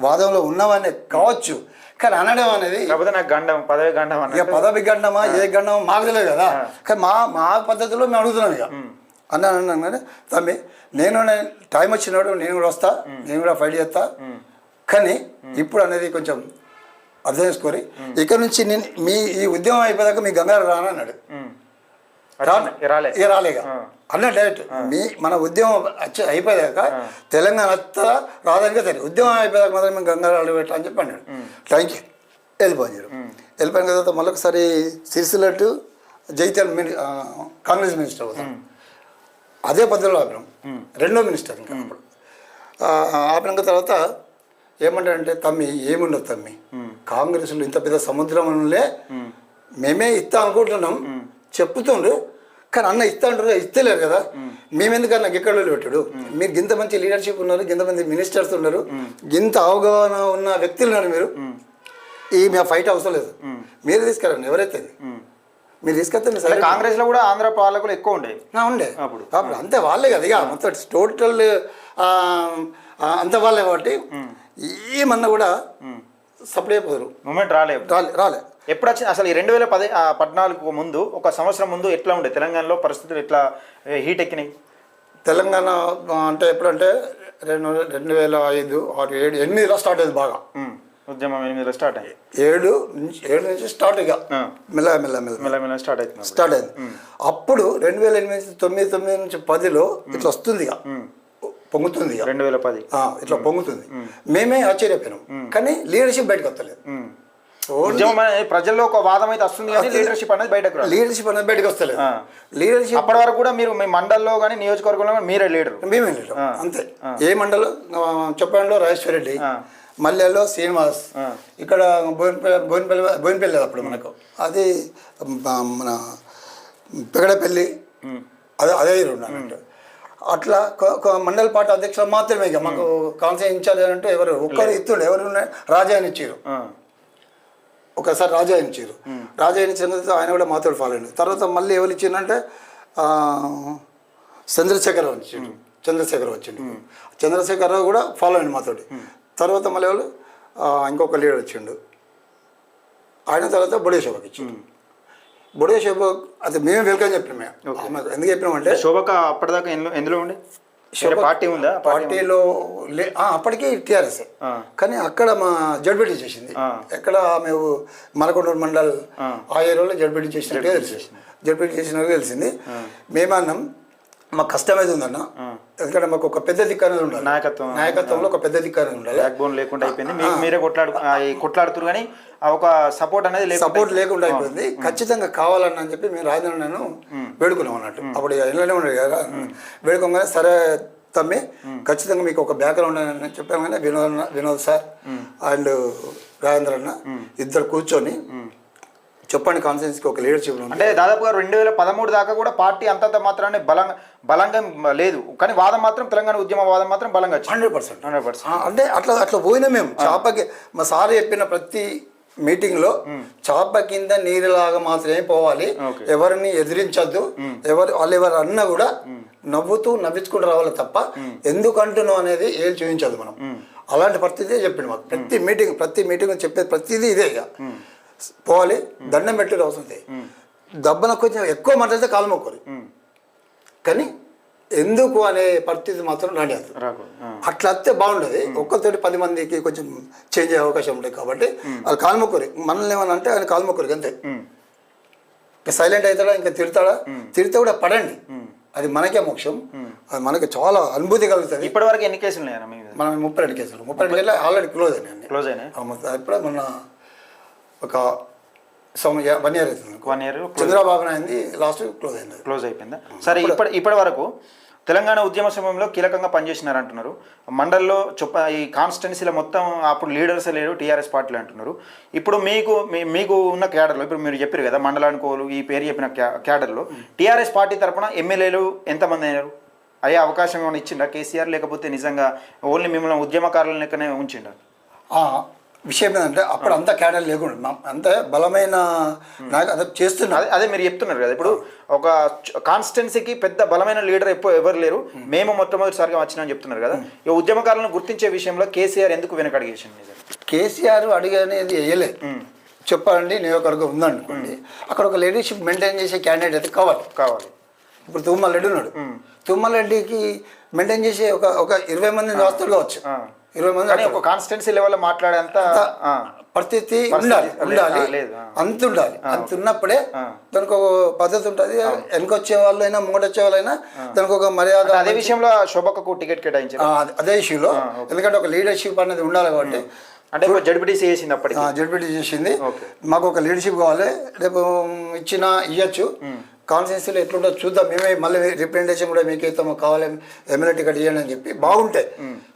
[SPEAKER 2] వాదంలో ఉన్నవానే కావచ్చు, కానీ అనడం అనేది పదవి గండమా ఏ గండమా మాకు తెలియదు కదా, కానీ మా పద్ధతిలో మేము అడుగుతున్నాం ఇక అన్నాను తమ్మి నేను టైం వచ్చినాడు నేను కూడా వస్తా, నేను కూడా ఫైట్ చేస్తా, కానీ ఇప్పుడు అనేది కొంచెం అర్థం చేసుకొని ఇక్కడ నుంచి నేను ఈ ఉద్యమం అయిపోయాక మీ గంగారు రానన్నాడు, రాలేగా అన్న డైరెక్ట్ మన ఉద్యమం అయిపోయాక తెలంగాణ రాదానికే తెలియదు, ఉద్యమం అయిపోయాక మాత్రం మేము గంగారు పెట్టా అని చెప్పి అన్నాడు. థ్యాంక్ యూ వెళ్ళిపోయారు. వెళ్ళిపోయిన తర్వాత మళ్ళీ ఒకసారి Sircilla to Jaityala Congress minister అవుతాం. అదే పద్ధతిలో ఆపినాం. రెండో మినిస్టర్ ఇంకా అప్పుడు ఆపినాక తర్వాత ఏమంటారంటే తమ్మి ఏముండదు తమ్మి, కాంగ్రెస్లో ఇంత పెద్ద సముద్రంలో మేమే ఇస్తా అనుకుంటున్నాం చెప్తుండ్రు, కానీ అన్న ఇస్తా అంటారు ఇస్తలేరు కదా, మేమెందుకన్నా ఎక్కడ పెట్టాడు, మీరు ఇంత మంచి లీడర్షిప్ ఉన్నారు, ఇంత మంది మినిస్టర్స్ ఉన్నారు, ఇంత అవగాహన ఉన్న వ్యక్తులు ఉన్నారు, మీరు ఈ మీ ఫైట్ అవసరం లేదు, మీరు తీసుకురండి ఎవరైతే మీరు తీసుకొస్తే
[SPEAKER 1] కాంగ్రెస్ లో కూడా ఆంధ్ర పాలకులు ఎక్కువ ఉండే
[SPEAKER 2] అప్పుడు అంతే వాళ్ళే కదా ఇక మొత్తం టోటల్ అంత వాళ్ళే కాబట్టి ఏమన్నా కూడా సప్లై అయిపోయారు.
[SPEAKER 1] మూమెంట్ రాలే ఎప్పుడు వచ్చింది అసలు ఈ 2014 ముందు, ఒక సంవత్సరం ముందు ఎట్లా ఉండే తెలంగాణలో పరిస్థితులు, ఎట్లా హీట్ ఎక్కినాయి
[SPEAKER 2] తెలంగాణ అంటే ఎప్పుడంటే 2005, 6, 7, 8లో స్టార్ట్ అయింది బాగా
[SPEAKER 1] ఉద్యమం. 8లో స్టార్ట్ అయ్యి
[SPEAKER 2] 7 నుంచి స్టార్ట్ ఇక మెల్ల స్టార్ట్ అయింది. అప్పుడు 2008, 9 నుంచి 10లో ఇట్లా వస్తుంది ఇక పొంగుతుంది,
[SPEAKER 1] 2010
[SPEAKER 2] ఇట్లా పొంగుతుంది. మేమే ఆశ్చర్యపోయినాం, కానీ లీడర్షిప్ బయటకు వస్తలేదు.
[SPEAKER 1] ప్రజల్లో ఒక వాదం అయితే వస్తుంది కానీ లీడర్షిప్ అనేది
[SPEAKER 2] బయటకు వస్తలేదు. లీడర్షిప్
[SPEAKER 1] అప్పటి వరకు కూడా మీరు మీ మండలంలో కానీ నియోజకవర్గంలో మీరే లీడర్.
[SPEAKER 2] మేమే లీడర్ అంతే. ఏ మండలం చెప్పడంలో రాజేశ్వర రెడ్డి, మల్లెల్లో శ్రీనివాస్, ఇక్కడ బోయినపల్లి అప్పుడు మనకు అది మన పెగడపల్లి అదే అన్నట్టు. అట్లా మండల పార్టీ అధ్యక్షులు మాత్రమే ఇక మాకు కాన్సెల్ ఇన్ఛార్జ్ అంటే ఎవరు ఒక్కరు ఇస్తుండే, ఎవరు రాజా అని ఇచ్చారు, ఒకసారి రాజా అని ఇచ్చారు. రాజా అని ఇచ్చిన తర్వాత ఆయన కూడా మాతో ఫాలో అయ్యింది. తర్వాత మళ్ళీ ఎవరు ఇచ్చిందంటే చంద్రశేఖరరావు వచ్చిండు. చంద్రశేఖరరావు కూడా ఫాలో అయ్యింది మాతోటి. తర్వాత మళ్ళీ వాళ్ళు ఇంకొక లీడర్ వచ్చిండు, ఆయన తర్వాత బొడే శోభకి ఇచ్చిండు. బొడే శోభ అది మేము వెల్కమ్ చెప్పినాం. మేము ఎందుకు చెప్పినామంటే
[SPEAKER 1] శోభక అప్పటిదాకా ఎందులో ఉండే పార్టీ ఉందా?
[SPEAKER 2] పార్టీలో అప్పటికి టీఆర్ఎస్, కానీ అక్కడ మా జడ్బిటీ చేసింది. ఎక్కడ మేము మలకొండూరు మండల్ ఆ ఏరియాలో జడ్బిటీ చేసినట్టుగా తెలిసింది. మేమన్నాం మాకు కష్టమైతే ఉందన్న, ఎందుకంటే మాకు ఒక పెద్ద దిక్కు అనేది ఉండాలి, నాయకత్వంలో ఒక పెద్ద దిక్కు అనేది ఉండాలి.
[SPEAKER 1] బ్యాక్ బోన్ లేకుండా అయిపోయింది, మీరే కొట్లాడుతున్నారు కానీ ఒక సపోర్ట్
[SPEAKER 2] లేకుండా అయిపోయింది. ఖచ్చితంగా కావాలని అని చెప్పి మేము రాజేంద్రను వేడుకున్నాం అన్నట్టు. అప్పుడు ఇంట్లోనే ఉండేది కదా, వేడుకోగానే సరే తమ్మి ఖచ్చితంగా మీకు ఒక బ్యాక్గ్రౌండ్ అని చెప్పాము. కానీ వినోద్ సార్ అండ్ రాజేంద్ర అన్న ఇద్దరు కూర్చొని చెప్పండి కాన్ఫరెన్స్కి ఒక లీడర్షిప్
[SPEAKER 1] అంటే దాదాపుగా 2013 దాకా కూడా పార్టీ అంతంత మాత్రాన్ని బలంగా లేదు, కానీ వాదం మాత్రం తెలంగాణ ఉద్యమ వాదం మాత్రం బలంగా
[SPEAKER 2] 100%. అంటే అట్లా పోయినా మేము చాపకి మా సార్ చెప్పిన ప్రతి మీటింగ్లో చాప కింద నీరులాగా మాత్రమే పోవాలి, ఎవరిని ఎదిరించద్దు, వాళ్ళు ఎవరు అన్నా కూడా నవ్వించుకుంటూ రావాలి తప్ప ఎందుకంటున్నావు అనేది ఏం చూపించదు మనం. అలాంటి పరిస్థితి చెప్పిండు మాకు ప్రతి మీటింగ్ చెప్పేది ప్రతిదీ ఇదే. ఇక పోవాలి, దండం పెట్టేది అవసరం, దెబ్బన కొంచెం ఎక్కువ మాట్లాడితే కాలు మొక్కరు, కానీ ఎందుకు అనే పరిస్థితి మాత్రం రాలేదు. అట్లా వస్తే బాగుండదు. ఒక్కరితోటి 10 మందికి కొంచెం చేంజ్ అయ్యే అవకాశం ఉంటాయి కాబట్టి అది కాలు మొక్కరు. మనల్ని ఏమన్నా అంటే ఆయన కాలు మొక్కరు అంతే. ఇంకా సైలెంట్ అవుతాడా, ఇంకా తిడితే కూడా పడండి, అది మనకే మోక్షం, అది మనకి చాలా అనుభూతి కలుగుతుంది.
[SPEAKER 1] ఇప్పటి వరకు ఎన్ని కేసులు ఉన్నాయా?
[SPEAKER 2] మనం 32 కేసులు ఆల్రెడీ క్లోజ్ అయినాయి. ఇప్పుడు మన ఒక 1 year అవుతుంది. 1 year Chandrababu Naidu last
[SPEAKER 1] close అయిపోయిందా? సరే, ఇప్పటి వరకు తెలంగాణ ఉద్యమ సమయంలో కీలకంగా పనిచేసినారు అంటున్నారు. మండల్లో ఈ కాన్స్టిట్యున్సీలో మొత్తం అప్పుడు లీడర్స్ లేరు, టీఆర్ఎస్ పార్టీలు అంటున్నారు. ఇప్పుడు మీకు ఉన్న క్యాడర్లో ఇప్పుడు మీరు చెప్పారు కదా మండలానికోలు ఈ పేరు చెప్పిన క్యాడర్లో టీఆర్ఎస్ పార్టీ తరఫున ఎమ్మెల్యేలు ఎంతమంది అయినారు? అయ్యే అవకాశం ఏమైనా ఇచ్చిండా కేసీఆర్, లేకపోతే నిజంగా ఓన్లీ మిమ్మల్ని ఉద్యమకారుల లెక్కనే ఉంచిండా?
[SPEAKER 2] విషయం ఏంటంటే అప్పుడు అంత క్యాడర్ లేకుండా అంత బలమైన చేస్తున్నారు.
[SPEAKER 1] అదే మీరు చెప్తున్నారు కదా, ఇప్పుడు ఒక కాన్స్టిట్యున్సీకి పెద్ద బలమైన లీడర్ ఎవరు లేరు, మేము మొట్టమొదటిసారిగా వచ్చినా అని చెప్తున్నారు కదా. ఈ ఉద్యమకారులను గుర్తించే విషయంలో కేసీఆర్ ఎందుకు వెనకడిగేసింది?
[SPEAKER 2] కేసీఆర్ అడిగనేది వేయలే. చెప్పండి నియోజకవర్గం ఉందనుకోండి, అక్కడ ఒక లీడర్షిప్ మెయింటైన్ చేసే క్యాండిడేట్ అయితే కావాలి. ఇప్పుడు తుమ్మల రెడ్డి ఉన్నాడు, తుమ్మల రెడ్డికి మెయింటైన్ చేసే ఒక 20 మంది రాష్ట్రాలు కావచ్చు, 20 మంది
[SPEAKER 1] ఒక కాన్స్టిట్యున్సీ లెవెల్లో మాట్లాడేంత
[SPEAKER 2] పరిస్థితి ఉండాలి. అంత ఉన్నప్పుడే దానికి ఒక పద్ధతి ఉంటుంది. వెనకొచ్చే వాళ్ళు అయినా ముంగటొచ్చే వాళ్ళైనా దానికి ఒక మర్యాద.
[SPEAKER 1] అదే విషయంలో శోభకు టికెట్ కేటాయించారు
[SPEAKER 2] అదే ఇష్యూలో, ఎందుకంటే ఒక లీడర్షిప్ అనేది ఉండాలి కాబట్టి
[SPEAKER 1] అంటే జడ్పీటీసీ చేసింది అప్పటికి.
[SPEAKER 2] జడ్పీటీ చేసింది.
[SPEAKER 1] ఓకే.
[SPEAKER 2] మాకు ఒక లీడర్షిప్ కావాలి, రేపు ఇవ్వచ్చు, కాన్స్టిట్యూన్సీలో ఎట్లుంటో చూద్దాం, మేమే మళ్ళీ రిప్రజెంటేషన్ కూడా మీకు ఇస్తాము, కావాలి ఎమ్మెల్యే టికెట్ ఇవ్వండి అని చెప్పి బాగుంటాయి.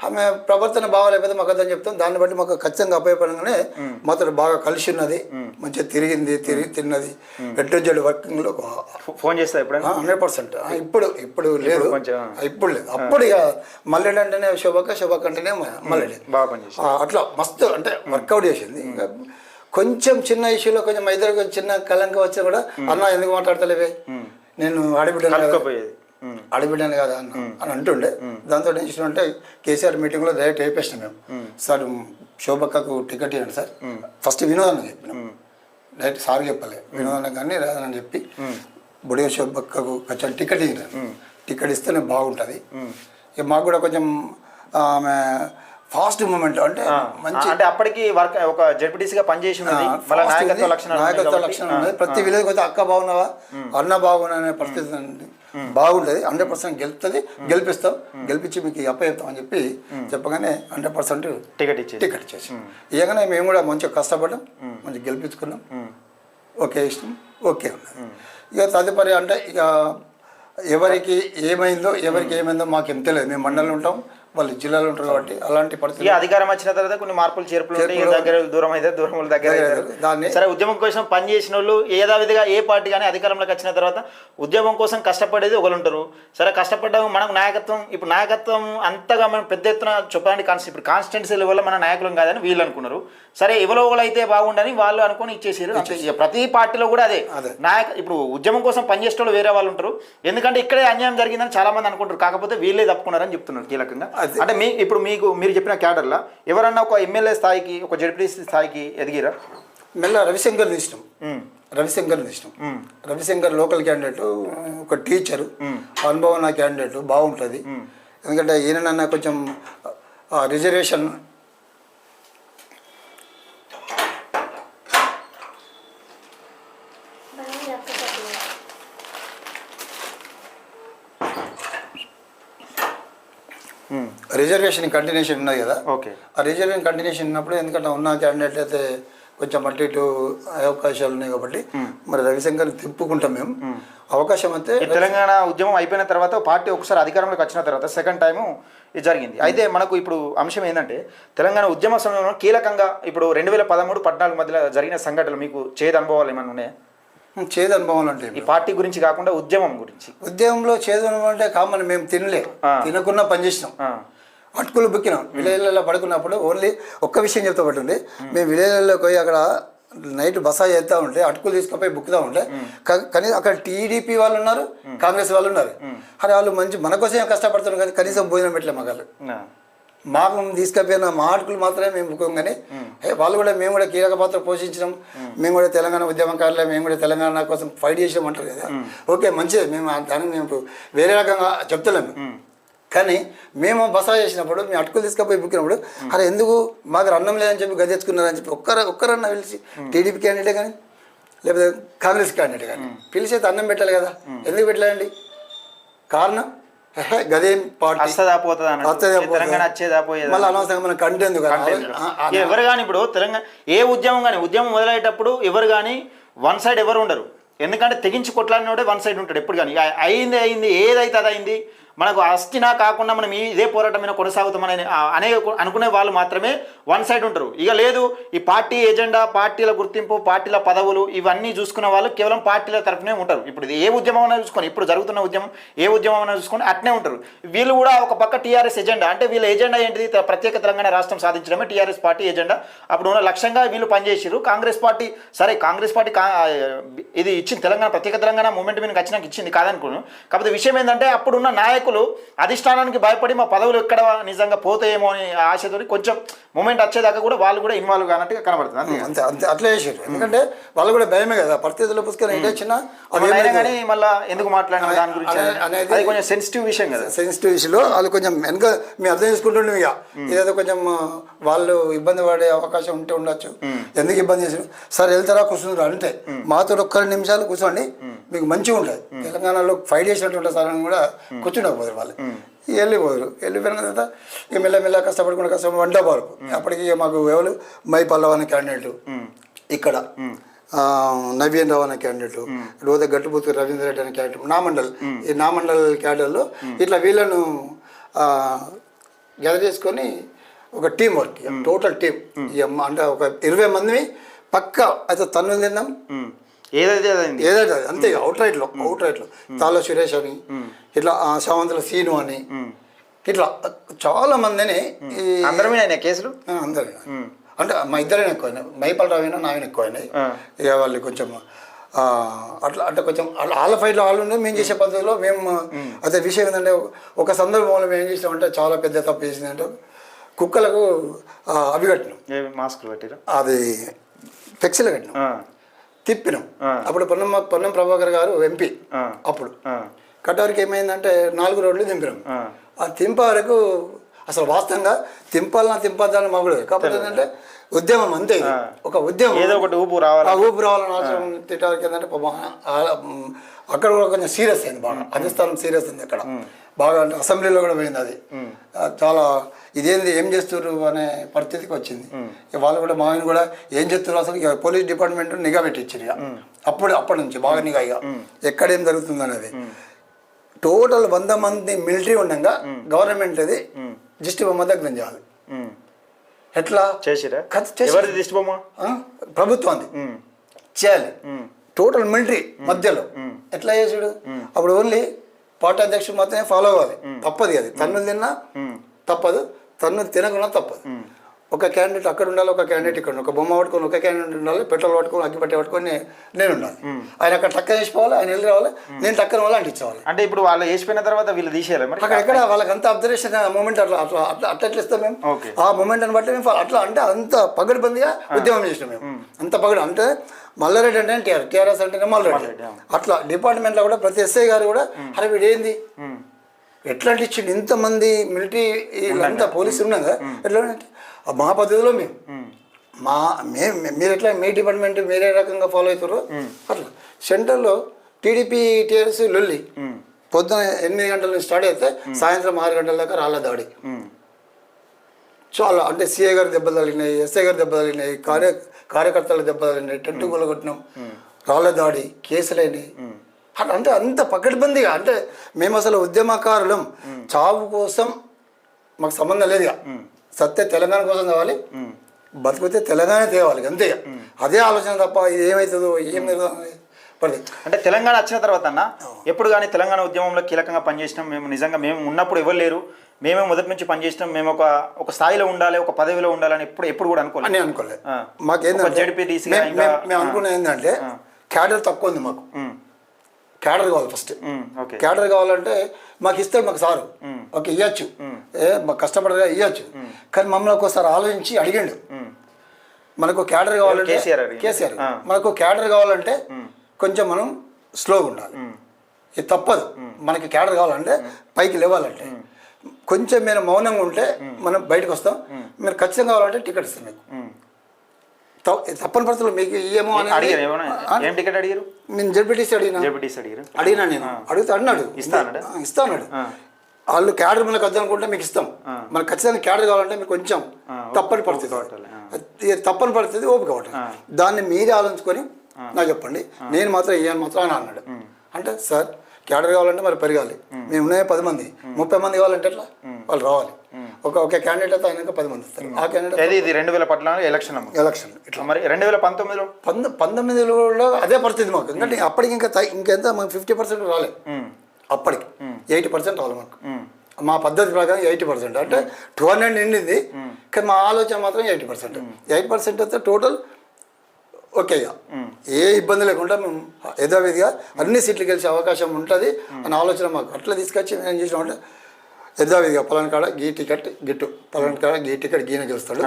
[SPEAKER 2] ఆమె ప్రవర్తన బాగాలేకపోతే మాకు అర్థం చెప్తాం, దాన్ని బట్టి మాకు ఖచ్చితంగా ఉపయోగపడంగానే మాతో బాగా కలిసి ఉన్నది, మంచిగా తిరిగి తిన్నది, ఎడ్డు వర్కింగ్లో
[SPEAKER 1] ఫోన్ చేస్తా ఎప్పుడైనా
[SPEAKER 2] 100%. ఇప్పుడు లేదు, ఇప్పుడు లేదు. అప్పుడు ఇక మల్లెడి అంటేనే శోభక్క అంటేనే మల్లెడి అట్లా మస్తు అంటే వర్కౌట్ చేసింది. కొంచెం చిన్న ఇష్యూలో కొంచెం ఇద్దరు చిన్న కలంక వచ్చినా కూడా అన్న ఎందుకు మాట్లాడతలేవే, నేను ఆడబిడ్డాను కదా అన్న అని అంటుండే. దాంతో ఏం చేసిన అంటే కేసీఆర్ మీటింగ్లో డైరెక్ట్ అయిపోయినాం మేము, సార్ శోభక్కకు టికెట్ ఇవ్వండి సార్, ఫస్ట్ వినోదాన్ని చెప్పినాం, డైరెక్ట్ సార్ చెప్పలే, వినోదాన్ని కానీ రాదని చెప్పి బుడిగ శోభక్కకు కొంచెం టికెట్ ఇవ్వను, టికెట్ ఇస్తేనే బాగుంటుంది. ఇక మాకు కూడా కొంచెం ఆమె ఫాస్ట్ మూమెంట్ అంటే మంచి,
[SPEAKER 1] అంటే అప్పటికి వర్క్ ఒక జడ్పీటీసీగా పనిచేసి ఉన్నది, నాయకత్వ లక్షణాలు
[SPEAKER 2] ఉన్నది. ప్రతి విలేజ్ అయితే అక్క బాగున్నావా అన్న బాగున్నా అనే పరిస్థితి బాగుంటుంది. 100% గెలుపుతుంది, గెలిపిస్తాం, గెలిపించి మీకు అప్పచెప్తాం అని చెప్పి చెప్పగానే 100% టికెట్ ఇచ్చేసి ఇవ్వగానే మేము కూడా మంచిగా కష్టపడ్డాం, మంచిగా గెలిపించుకున్నాం. ఓకే ఇష్టం ఓకే ఉన్నది. ఇక తదుపరి అంటే ఇక ఎవరికి ఏమైందో మాకేం తెలియదు, మేము మండలంలో ఉంటాం, వాళ్ళు జిల్లాలో ఉంటారు కాబట్టి అలాంటి పరిస్థితి.
[SPEAKER 1] అధికారం వచ్చిన తర్వాత కొన్ని మార్పులు చేర్పులు దగ్గర దూరం అయితే దూరం దగ్గర దాన్ని సరే. ఉద్యమం కోసం పనిచేసిన వాళ్ళు యథావిధిగా ఏ పార్టీ కానీ అధికారంలోకి వచ్చిన తర్వాత ఉద్యమం కోసం కష్టపడేది ఒకరు ఉంటారు. సరే కష్టపడ్డాము, మనకు నాయకత్వం, ఇప్పుడు నాయకత్వం అంతగా మనం పెద్ద ఎత్తున చెప్పడానికి ఇప్పుడు కాన్స్టిట్యున్సీ లెవెల్లో మన నాయకులం కాదని వీళ్ళు అనుకున్నారు. సరే ఎవరో ఒకరు అయితే బాగుండని వాళ్ళు అనుకుని ఇచ్చేసారు. ప్రతి పార్టీలో కూడా అదే ఇప్పుడు ఉద్యమం కోసం పనిచేసే వాళ్ళు వేరే వాళ్ళు ఉంటారు, ఎందుకంటే ఇక్కడే అన్యాయం జరిగిందని చాలా మంది అనుకుంటారు, కాకపోతే వీళ్ళే తప్పుకున్నారని చెప్తున్నారు కీలకంగా. అంటే ఇప్పుడు మీరు చెప్పిన క్యాడర్లో ఎవరన్నా ఒక ఎమ్మెల్యే స్థాయికి, ఒక జడ్పీటీసీ స్థాయికి ఎదిగిరా?
[SPEAKER 2] మెల్ల రవిశంకర్ ఇష్టం, రవిశంకర్ లోకల్ క్యాండిడేట్, ఒక టీచరు, అనుభవం నా క్యాండిడేట్ బాగుంటుంది. ఎందుకంటే ఈయనన్నా కొంచెం రిజర్వేషన్ కంటిన్యూషన్ ఉన్నది కదా.
[SPEAKER 1] ఓకే.
[SPEAKER 2] ఆ రిజర్వేషన్ కంటిన్యూషన్ ఉన్నప్పుడు ఎందుకంటే ఉన్న క్యాండిడేట్ అయితే కొంచెం అటు ఇటు అవకాశాలు ఉన్నాయి కాబట్టి మరి రవిశంకర్ తిప్పుకుంటాం మేము. అవకాశం అయితే
[SPEAKER 1] తెలంగాణ ఉద్యమం అయిపోయిన తర్వాత పార్టీ ఒకసారి అధికారంలోకి వచ్చిన తర్వాత సెకండ్ టైము ఇది జరిగింది. అయితే మనకు ఇప్పుడు అంశం ఏంటంటే తెలంగాణ ఉద్యమ సమయంలో కీలకంగా ఇప్పుడు 2013-14 మధ్యలో జరిగిన సంఘటనలు మీకు చేదు అనుభవాలు ఏమైనా ఉన్నాయా?
[SPEAKER 2] చేదు అనుభవాలు అంటే
[SPEAKER 1] ఈ పార్టీ గురించి కాకుండా ఉద్యమం గురించి.
[SPEAKER 2] ఉద్యమంలో చేదు అనుభవం అంటే కామన్, మేము తినకున్నా పనిచేసినాం, అటుకులు బుక్కినాం. విలేజ్లలో పడుకున్నప్పుడు ఓన్లీ ఒక్క విషయం చెప్తా పట్టుంది, మేము విలేజ్లోకి పోయి అక్కడ నైట్ బసా చేస్తూ ఉంటే అటుకులు తీసుకుపోయి బుక్కుతూ ఉంటే కనీసం అక్కడ టీడీపీ వాళ్ళు ఉన్నారు, కాంగ్రెస్ వాళ్ళు ఉన్నారు. అరే వాళ్ళు మంచి మన కోసమే కష్టపడుతున్నారు కానీ కనీసం భోజనం పెట్టలే మగాళ్ళు. మాకు తీసుకపోయిన మా అటుకులు మాత్రమే మేము బుక్కం కానీ వాళ్ళు కూడా మేము కూడా కీలక పాత్ర పోషించడం, మేము కూడా తెలంగాణ ఉద్యమకారులే, మేము కూడా తెలంగాణ కోసం ఫైట్ చేసాం అంటారు కదా. ఓకే మంచిది, మేము దానికి మేము వేరే రకంగా చెప్తలేము. కానీ మేము బసా చేసినప్పుడు మేము అటుకులు తీసుకుపోయి బుక్కినప్పుడు అరే ఎందుకు మాకు అన్నం లేదని చెప్పి గదెచ్చుకున్నారని చెప్పి ఒక్కరన్నా పిలిచి టీడీపీ క్యాండిడేట్ కానీ లేకపోతే కాంగ్రెస్ క్యాండిడేట్ కానీ పిలిచి అయితే అన్నం పెట్టాలి కదా. ఎందుకు పెట్టలేదండి? కారణం గదేం పార్టీ మళ్ళీ అనవసరంగా మనం కంటెంట్
[SPEAKER 1] ఎవరు కానీ ఇప్పుడు తెలంగాణ ఏ ఉద్యమం మొదలయ్యేటప్పుడు ఎవరు కానీ వన్ సైడ్ ఎవరు ఉండరు, ఎందుకంటే తెగించి కొట్లాడినోడే వన్ సైడ్ ఉంటాడు ఎప్పుడు కానీ. అయింది ఏదైతే అది అయింది, మనకు అస్థినా కాకుండా మనం ఇదే పోరాటమైన కొనసాగుతామని అనుకునే వాళ్ళు మాత్రమే వన్ సైడ్ ఉంటారు. ఇక లేదు ఈ పార్టీ ఎజెండా, పార్టీల గుర్తింపు, పార్టీల పదవులు ఇవన్నీ చూసుకున్న వాళ్ళు కేవలం పార్టీల తరఫునే ఉంటారు. ఇప్పుడు ఏ ఉద్యమం అయినా చూసుకొని, ఇప్పుడు జరుగుతున్న ఉద్యమం ఏ ఉద్యమం అయినా చూసుకొని అట్నే ఉంటారు. వీళ్ళు కూడా ఒక పక్క టీఆర్ఎస్ ఎజెండా, అంటే వీళ్ళ ఎజెండా ఏంటిది? ప్రత్యేక తెలంగాణ రాష్ట్రం సాధించడమే టీఆర్ఎస్ పార్టీ ఎజెండా. అప్పుడు ఉన్న లక్ష్యంగా వీళ్ళు పనిచేసారు. కాంగ్రెస్ పార్టీ ఇది ఇచ్చింది, తెలంగాణ ప్రత్యేక తెలంగాణ మూమెంట్ మీద వచ్చినాక ఇచ్చింది కాదనుకున్నాను. కాకపోతే విషయం ఏంటంటే అప్పుడున్న నాయకులు అధిష్టానానికి భయపడి మా పదవులు ఎక్కడ నిజంగా పోతాయేమో అని ఆశతో కొంచెం మూమెంట్ వచ్చేదాకా కూడా వాళ్ళు కూడా ఇన్వాల్వ్ కానట్టుగా కనబడుతుంది.
[SPEAKER 2] అంతే అట్లా చేసారు, ఎందుకంటే వాళ్ళు కూడా భయమే కదా. పరిస్థితుల్లో పుస్తకం ఏంటి వచ్చిన
[SPEAKER 1] కానీ మళ్ళీ ఎందుకు మాట్లాడిన దాని గురించి అనేది కొంచెం సెన్సిటివ్ విషయం కదా.
[SPEAKER 2] సెన్సిటివ్ విషయంలో వాళ్ళు కొంచెం వెనక మేము అర్థం చేసుకుంటుండే ఇక ఇదేదో కొంచెం వాళ్ళు ఇబ్బంది పడే అవకాశం ఉండొచ్చు. ఎందుకు ఇబ్బంది చేసారు? సార్ వెళ్తారా కూర్చున్నారు అంటే మాతో ఒక్క 2 నిమిషాలు కూర్చోండి, మీకు మంచిగా ఉంటుంది తెలంగాణలో ఫైట్ చేసినట్టు సార్ అని కూడా కూర్చుండకపోతారు వాళ్ళు వెళ్ళిపోయారు. వెళ్ళిపోయిన తర్వాత ఇక మెల్లమెల్ల కష్టపడి వంట వరకు అప్పటికి మాకు ఎవరు మై పల్లవ్ అనే క్యాండిడేట్ ఇక్కడ నవీన్ రావు అనే క్యాండిడేట్ రోజు గట్టుపూతు రవీంద్ర రెడ్డి అనే క్యాండిడేట్ నామండల్ ఈ నామండల్ క్యాడర్లో ఇట్లా వీళ్ళను గ్యాదర్ చేసుకొని ఒక టీం వర్క్ టోటల్ టీం అంటే ఒక 20 మంది పక్క అయితే తన్నులు తిన్నాం
[SPEAKER 1] ఏదైతే
[SPEAKER 2] ఏదైతే అంతే అవుట్ రైట్లో తాళ్ళ సురేష్ అని ఇట్లా శావంతుల సీను అని ఇట్లా చాలా మందిని
[SPEAKER 1] అందరమే కేసులు
[SPEAKER 2] అందరు అంటే మా ఇద్దరైనా ఎక్కువైనా మైపల్ రావైనా నాయన ఎక్కువైనాయి ఇక వాళ్ళు కొంచెం అట్లా అంటే కొంచెం వాళ్ళ ఫైట్లో వాళ్ళు ఉండే మేము చేసే పద్ధతిలో మేము అదే విషయం ఏంటంటే ఒక సందర్భంలో మేము ఏం చేసామంటే చాలా పెద్ద తప్పు చేసిందంటే కుక్కలకు అవి కట్టినాం
[SPEAKER 1] మాస్కులు కట్టినా అది
[SPEAKER 2] ఫ్లెక్సీలు కట్టినాం తిప్పినాం అప్పుడు పొన్నం ప్రభాకర్ గారు ఎంపీ అప్పుడు కట్టవరకు ఏమైందంటే 4 రోడ్లు దింపినాం ఆ తింప వరకు అసలు వాస్తవంగా తింపాలని మాకు కాకపోతే ఏంటంటే ఉద్యమం అంతే ఒక ఉద్యమం
[SPEAKER 1] ఏదో ఒకటి ఊపు రావాలని
[SPEAKER 2] అవసరం తిట్టడానికి ఏంటంటే అక్కడ కూడా కొంచెం సీరియస్ అయింది బాగా అధిష్టానం సీరియస్ అయింది అక్కడ బాగా అంటే అసెంబ్లీలో కూడా పోయింది అది చాలా ఇదేంది ఏం చేస్తున్నారు అనే పరిస్థితికి వచ్చింది వాళ్ళు కూడా మా ఆయన కూడా ఏం చేస్తున్నారు అసలు ఇక పోలీస్ డిపార్ట్మెంట్ నిఘా పెట్టించారు ఇక అప్పటి నుంచి బాగా నిఘా ఇక ఎక్కడేం జరుగుతుంది అనేది టోటల్ 100 మంది మిలిటరీ ఉండగా గవర్నమెంట్ అది దిష్టి బొమ్మ దగ్గర చేయాలి ఎట్లా
[SPEAKER 1] చేసిరా దిష్టి బొమ్మ
[SPEAKER 2] ప్రభుత్వాన్ని చేయాలి టోటల్ మిలిటరీ మధ్యలో ఎట్లా చేసాడు అప్పుడు ఓన్లీ పార్టీ అధ్యక్షుడు మాత్రమే ఫాలో అవ్వాలి తప్పదు అది తన్నులు తిన్నా తప్పదు తన్నులు తినకుండా తప్పదు ఒక క్యాండిడేట్ అక్కడ ఉండాలి ఒక క్యాండిడేట్ ఇక్కడ ఒక బొమ్మ పట్టుకొని ఒక క్యాండిడేట్ ఉండాలి పెట్రోల్ పట్టుకొని అగ్గిపెట్టి పట్టుకొని నేను ఉండాలి ఆయన అక్కడ టక్కన వేసిపోవాలి ఆయన వెళ్ళి రావాలి నేను టక్కన వాళ్ళు అంటించాలి
[SPEAKER 1] అంటే ఇప్పుడు వాళ్ళు వేసిపోయిన తర్వాత వీళ్ళు తీసేయాలి
[SPEAKER 2] అక్కడ ఎక్కడ వాళ్ళకి అంత అబ్జర్వేషన్ మూమెంట్ అట్లా అట్లా అట్లా అట్లా ఎట్లా ఇస్తాం మేము ఆ మూమెంట్ అని బట్టి మేము అట్లా అంటే అంత పగడిబందిగా ఉద్యమం చేసినాం మేము అంత పగడు అంటే మల్లారెడ్డి అంటే టీఆర్ఎస్ అంటేనే మల్లారెడ్డి అట్లా డిపార్ట్మెంట్లో కూడా ప్రతి ఎస్ఐ గారు కూడా అరే వీడు ఏంది ఎట్లా ఇచ్చిండు ఇంతమంది మిలిటరీ వీళ్ళంతా పోలీసులు ఉన్నాగా ఎట్లా మా పద్ధతిలో మీరు ఎట్లా మీ డిపార్ట్మెంట్ మీరే రకంగా ఫాలో అవుతారో అట్లా సెంటర్లో టీడీపీ టీఆర్ఎస్ లొల్లి పొద్దున 8 గంటల నుంచి స్టార్ట్ అయితే సాయంత్రం 6 గంటల దాకా రాళ్ళ దాడి చాలా అంటే సిఐ గారు దెబ్బలు తగిలినాయి ఎస్ఐ గారు దెబ్బలు తగిలినాయి కార్యకర్తలు దెబ్బలు తగిలినాయి టెంటు గొల్ల కొట్టినాం రాళ్ళ దాడి కేసులైనాయి అట్లా అంటే అంత పకడ్బందీగా అంటే మేము అసలు ఉద్యమకారులం చావు కోసం మాకు సంబంధం లేదు సత్య తెలంగాణ కోసం కావాలి బతికితే తెలంగాణ తేవాలి అంతే అదే ఆలోచన తప్ప ఇది ఏమవుతుందో ఏం పడి
[SPEAKER 1] అంటే తెలంగాణ వచ్చిన తర్వాత అన్న ఎప్పుడు కానీ తెలంగాణ ఉద్యమంలో కీలకంగా పనిచేసినాం మేము నిజంగా మేము ఉన్నప్పుడు ఎవరు లేరు మేమే మొదటి నుంచి పనిచేసినాం మేము ఒక స్థాయిలో ఉండాలి ఒక పదవిలో ఉండాలని ఎప్పుడు కూడా
[SPEAKER 2] అనుకోలేదు మాకేంటంటే
[SPEAKER 1] జెడ్పీటీసీ
[SPEAKER 2] మేము అనుకున్నది ఏంటంటే క్యాడర్ తక్కువ ఉంది మాకు క్యాడర్ కావాలి ఫస్ట్ క్యాడర్ కావాలంటే మాకు ఇస్తాడు మాకు సారు ఓకే ఇవ్వచ్చు మాకు కష్టపడగా ఇవ్వచ్చు కానీ మమ్మల్ని ఒకసారి ఆలోచించి అడిగిండు మనకు క్యాడర్ కావాలంటే కేసీఆర్ మనకు క్యాడర్ కావాలంటే కొంచెం మనం స్లోగా ఉండాలి ఇది తప్పదు మనకి క్యాడర్ కావాలంటే పైకి లేవాలంటే కొంచెం మీరు మౌనంగా ఉంటే మనం బయటకు వస్తాం మీరు ఖచ్చితంగా కావాలంటే టికెట్ ఇస్తాం మీకు తప్పని పరిస్థితులు మీకు ఏమో
[SPEAKER 1] అడిగారు
[SPEAKER 2] నేను జెడ్పీటీసీ అడిగినా నేను అడిగితే అన్నాడు ఇస్తా అన్నాడు వాళ్ళు క్యాడర్ మనకు వద్దనుకుంటే మీకు ఇస్తాం మనకు ఖచ్చితంగా క్యాడర్ కావాలంటే మీకు కొంచెం తప్పని పరిస్థితి ఓపిక ఒకటి దాన్ని మీరే ఆలోచించుకొని నాకు చెప్పండి నేను మాత్రం ఇయ్యాను మాత్రం అని అన్నాడు అంటే సార్ క్యాడర్ కావాలంటే మరి పెరగాలి మేము ఉన్నాయి 10 మంది 30 మంది కావాలంటే ఎట్లా వాళ్ళు రావాలి ఒక క్యాండిడేట్ అయితే అయినాక 10 మంది ఇస్తారు ఆ క్యాండిడేట్
[SPEAKER 1] 2014 ఎలక్షన్
[SPEAKER 2] ఇట్లా
[SPEAKER 1] మరి
[SPEAKER 2] 2019లో అదే పరిస్థితి మాకు ఎందుకంటే అప్పటికి ఇంకెంత మాకు 50% రాలేదు అప్పటికి 80% రాలేదు మాకు మా పద్ధతి ప్రకారం 80% అంటే 200 నిండింది కానీ మా ఆలోచన మాత్రం 80% అయితే టోటల్ ఓకే ఏ ఇబ్బంది లేకుండా మేము యథావిధిగా అన్ని సీట్లు గెలిచే అవకాశం ఉంటుంది అనే ఆలోచన మాకు అట్లా తీసుకొచ్చి నేను చేసినామంటే యథావిధిగా పలానా కాడ గీ టికెట్ గిట్టు పలానా కాడ గీ టికెట్ గీన గెలుస్తాడు